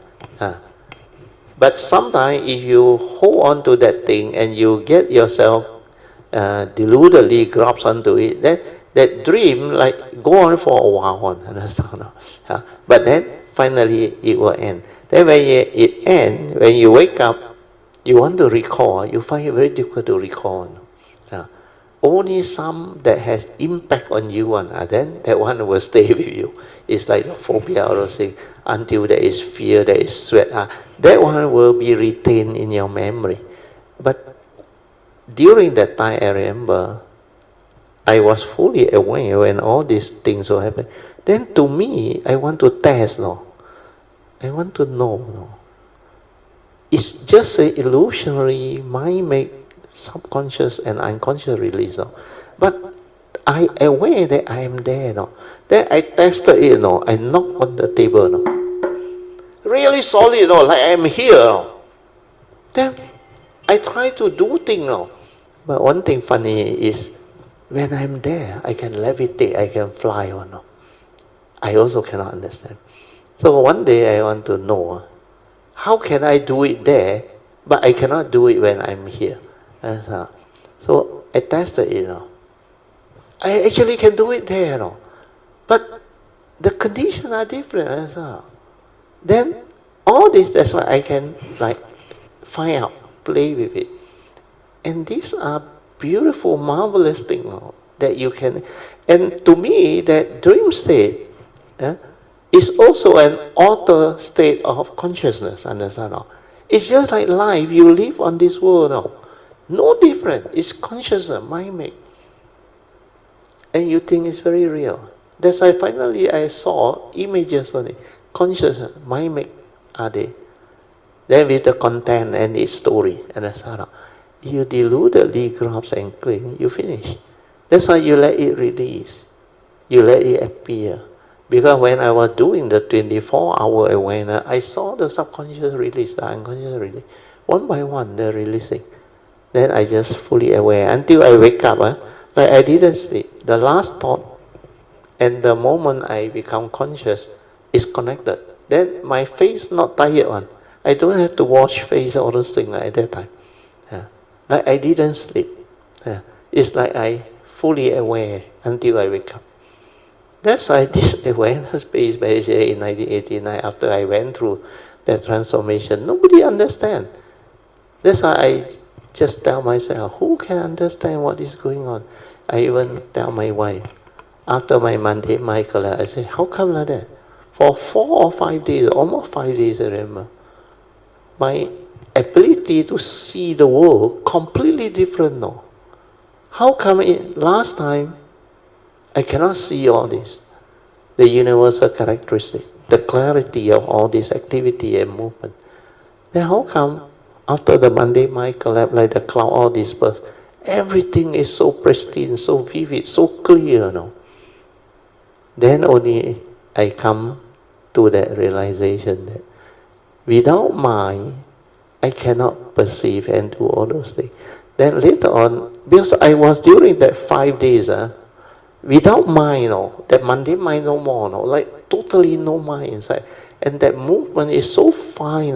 But sometimes if you hold on to that thing and you get yourself deludedly grasp onto it, then that dream like go on for a while, understand? But then finally it will end. Then when it ends, when you wake up, you want to recall, you find it very difficult to recall. Only some that has impact on you, then that one will stay with you. It's like the phobia or thing. Until there is fear, there is sweat. That one will be retained in your memory. But during that time, I remember, I was fully aware when all these things were happening. Then to me, I want to test, I want to know, It's just an illusionary mind make subconscious and unconscious release, But I aware that I am there, Then I tested it, I knocked on the table, Really solid, like I am here, Then I try to do things, But one thing funny is, when I'm there, I can levitate, I can fly, I also cannot understand. So one day I want to know, how can I do it there, but I cannot do it when I'm here? So I tested it. I actually can do it there. But the conditions are different. Then all this, that's why I can like find out, play with it. And these are beautiful, marvelous things that you can. And to me, that dream state is also an altered state of consciousness, understand? It's just like life, you live on this world, no different. It's consciousness, mind make. And you think it's very real. That's why finally I saw images on it. Consciousness, mind make are they. Then with the content and its story, understand? You deludedly grasp and cling, you finish. That's why you let it release. You let it appear. Because when I was doing the 24-hour awareness, I saw the subconscious release, the unconscious release. One by one, they're releasing. Then I just fully aware. Until I wake up, like I didn't sleep. The last thought and the moment I become conscious is connected. Then my face not tired one. I don't have to wash face or those things at that time. Like I didn't sleep. It's like I fully aware until I wake up. That's why this awareness-based meditation in 1989, after I went through that transformation, nobody understands. That's why I just tell myself, who can understand what is going on? I even tell my wife, after my Monday, Michael, I say, how come like that? For 4 or 5 days, almost 5 days, I remember, my ability to see the world completely different now. How come last time I cannot see all this? The universal characteristic, the clarity of all this activity and movement. Then how come after the Monday mind collapse like the cloud, all this burst, everything is so pristine, so vivid, so clear now? Then only I come to that realization that without mind, I cannot perceive and do all those things. Then later on, because I was during that 5 days, without mind, that Monday mind no more, like totally no mind inside. And that movement is so fine,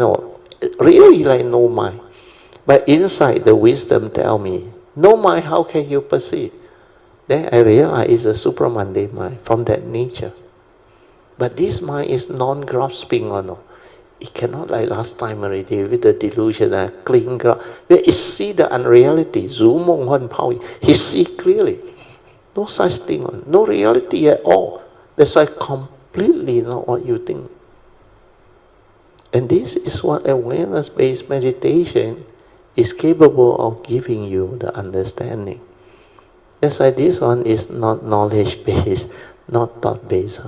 really like no mind. But inside the wisdom tell me, no mind, how can you perceive? Then I realize it's a super Monday mind from that nature. But this mind is non-grasping, it cannot like last time already with the delusion, cling, where it see the unreality, he see clearly. No such thing, no reality at all. That's why completely not what you think. And this is what awareness-based meditation is capable of giving you the understanding. That's why this one is not knowledge-based, not thought-based,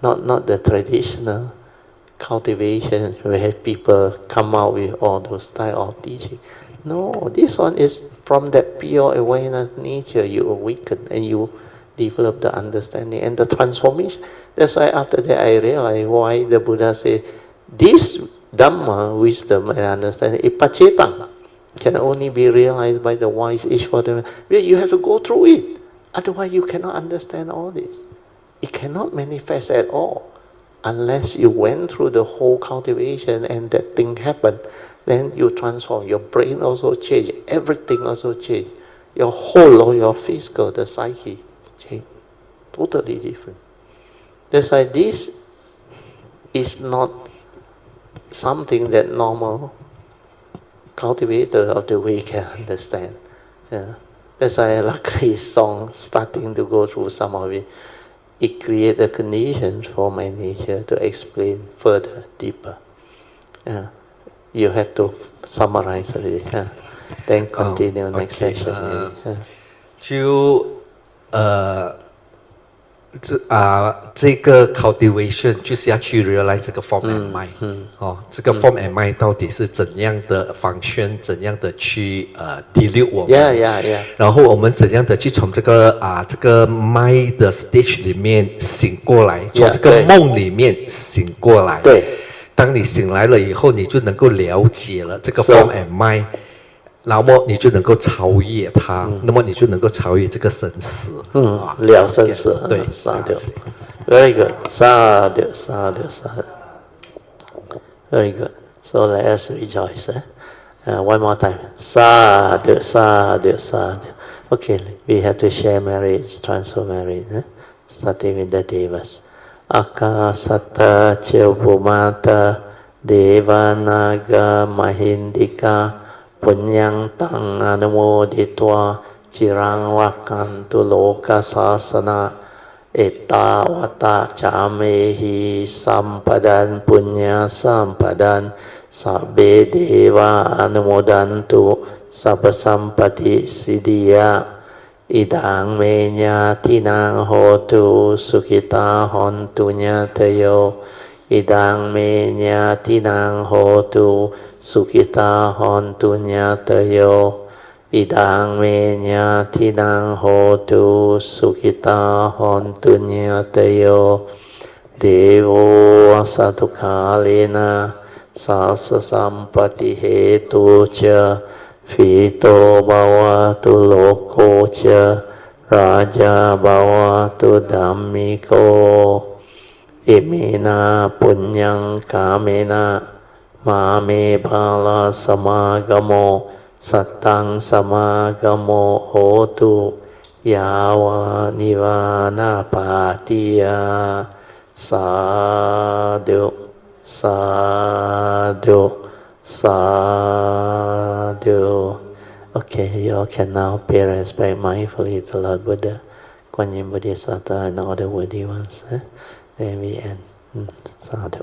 not the traditional cultivation where people come out with all those style of teaching. No, this one is from that pure awareness nature you awaken and you develop the understanding and the transformation. That's why after that I realized why the Buddha said this Dhamma, wisdom and understanding, is pacetang. can only be realized by the wise each for them. You have to go through it. Otherwise, you cannot understand all this. It cannot manifest at all unless you went through the whole cultivation and that thing happened. Then you transform. Your brain also change. Everything also change. Your whole of your physical, the psyche, change. Totally different. That's why this is not something that normal cultivator of the way can understand. Yeah. That's why I like his song, starting to go through some of it. It creates a condition for my nature to explain further, deeper. Yeah. You have to summarize it. Yeah. Then continue next session. 这个 cultivation 就是要去 realize 这个 form and mind，这个 form and mind 到底是怎样的 function， 怎样的去develop 我们，然后我们怎样的去从这个mind 的 stage 里面醒过来，从这个梦里面醒过来。对，当你醒来了以后，你就能够了解了这个 form and mind。那么你就能够超越它，那么你就能够超越这个生死，了生死，对，sadhu very good, sadhu, sadhu, sadhu, very good. So let us rejoice. One more time, sadhu, sadhu, sadhu. Okay, we have to share marriage, transfer marriage, starting with the Devas. Akasata Chilbumata Devanaga Mahindika Punyang tang anumoditwa chirang rakantu loka sasana etawata chamehi sampadan punya sampadan sabbe deva anumodantu sabbasampati siddhya idang menya tinang hotu sukita hontu nyatayo idang menya tinang hotu Sukita hontu nyatayo idang me nyatinang hotu sukita hontu nyatayo devo satukalena sasa sampati hetu cha fito bhavatu loko cha raja bhavatu dhammiko imena punyang kamena Mame bala samagamo satang samagamo hotu yawa nivana patiya sadhu sadhu sadhu. Okay, you all can now pay respect mindfully to Lord Buddha, Kuan Yin Bodhisattva and all the worthy ones. Then we end. Sadhu.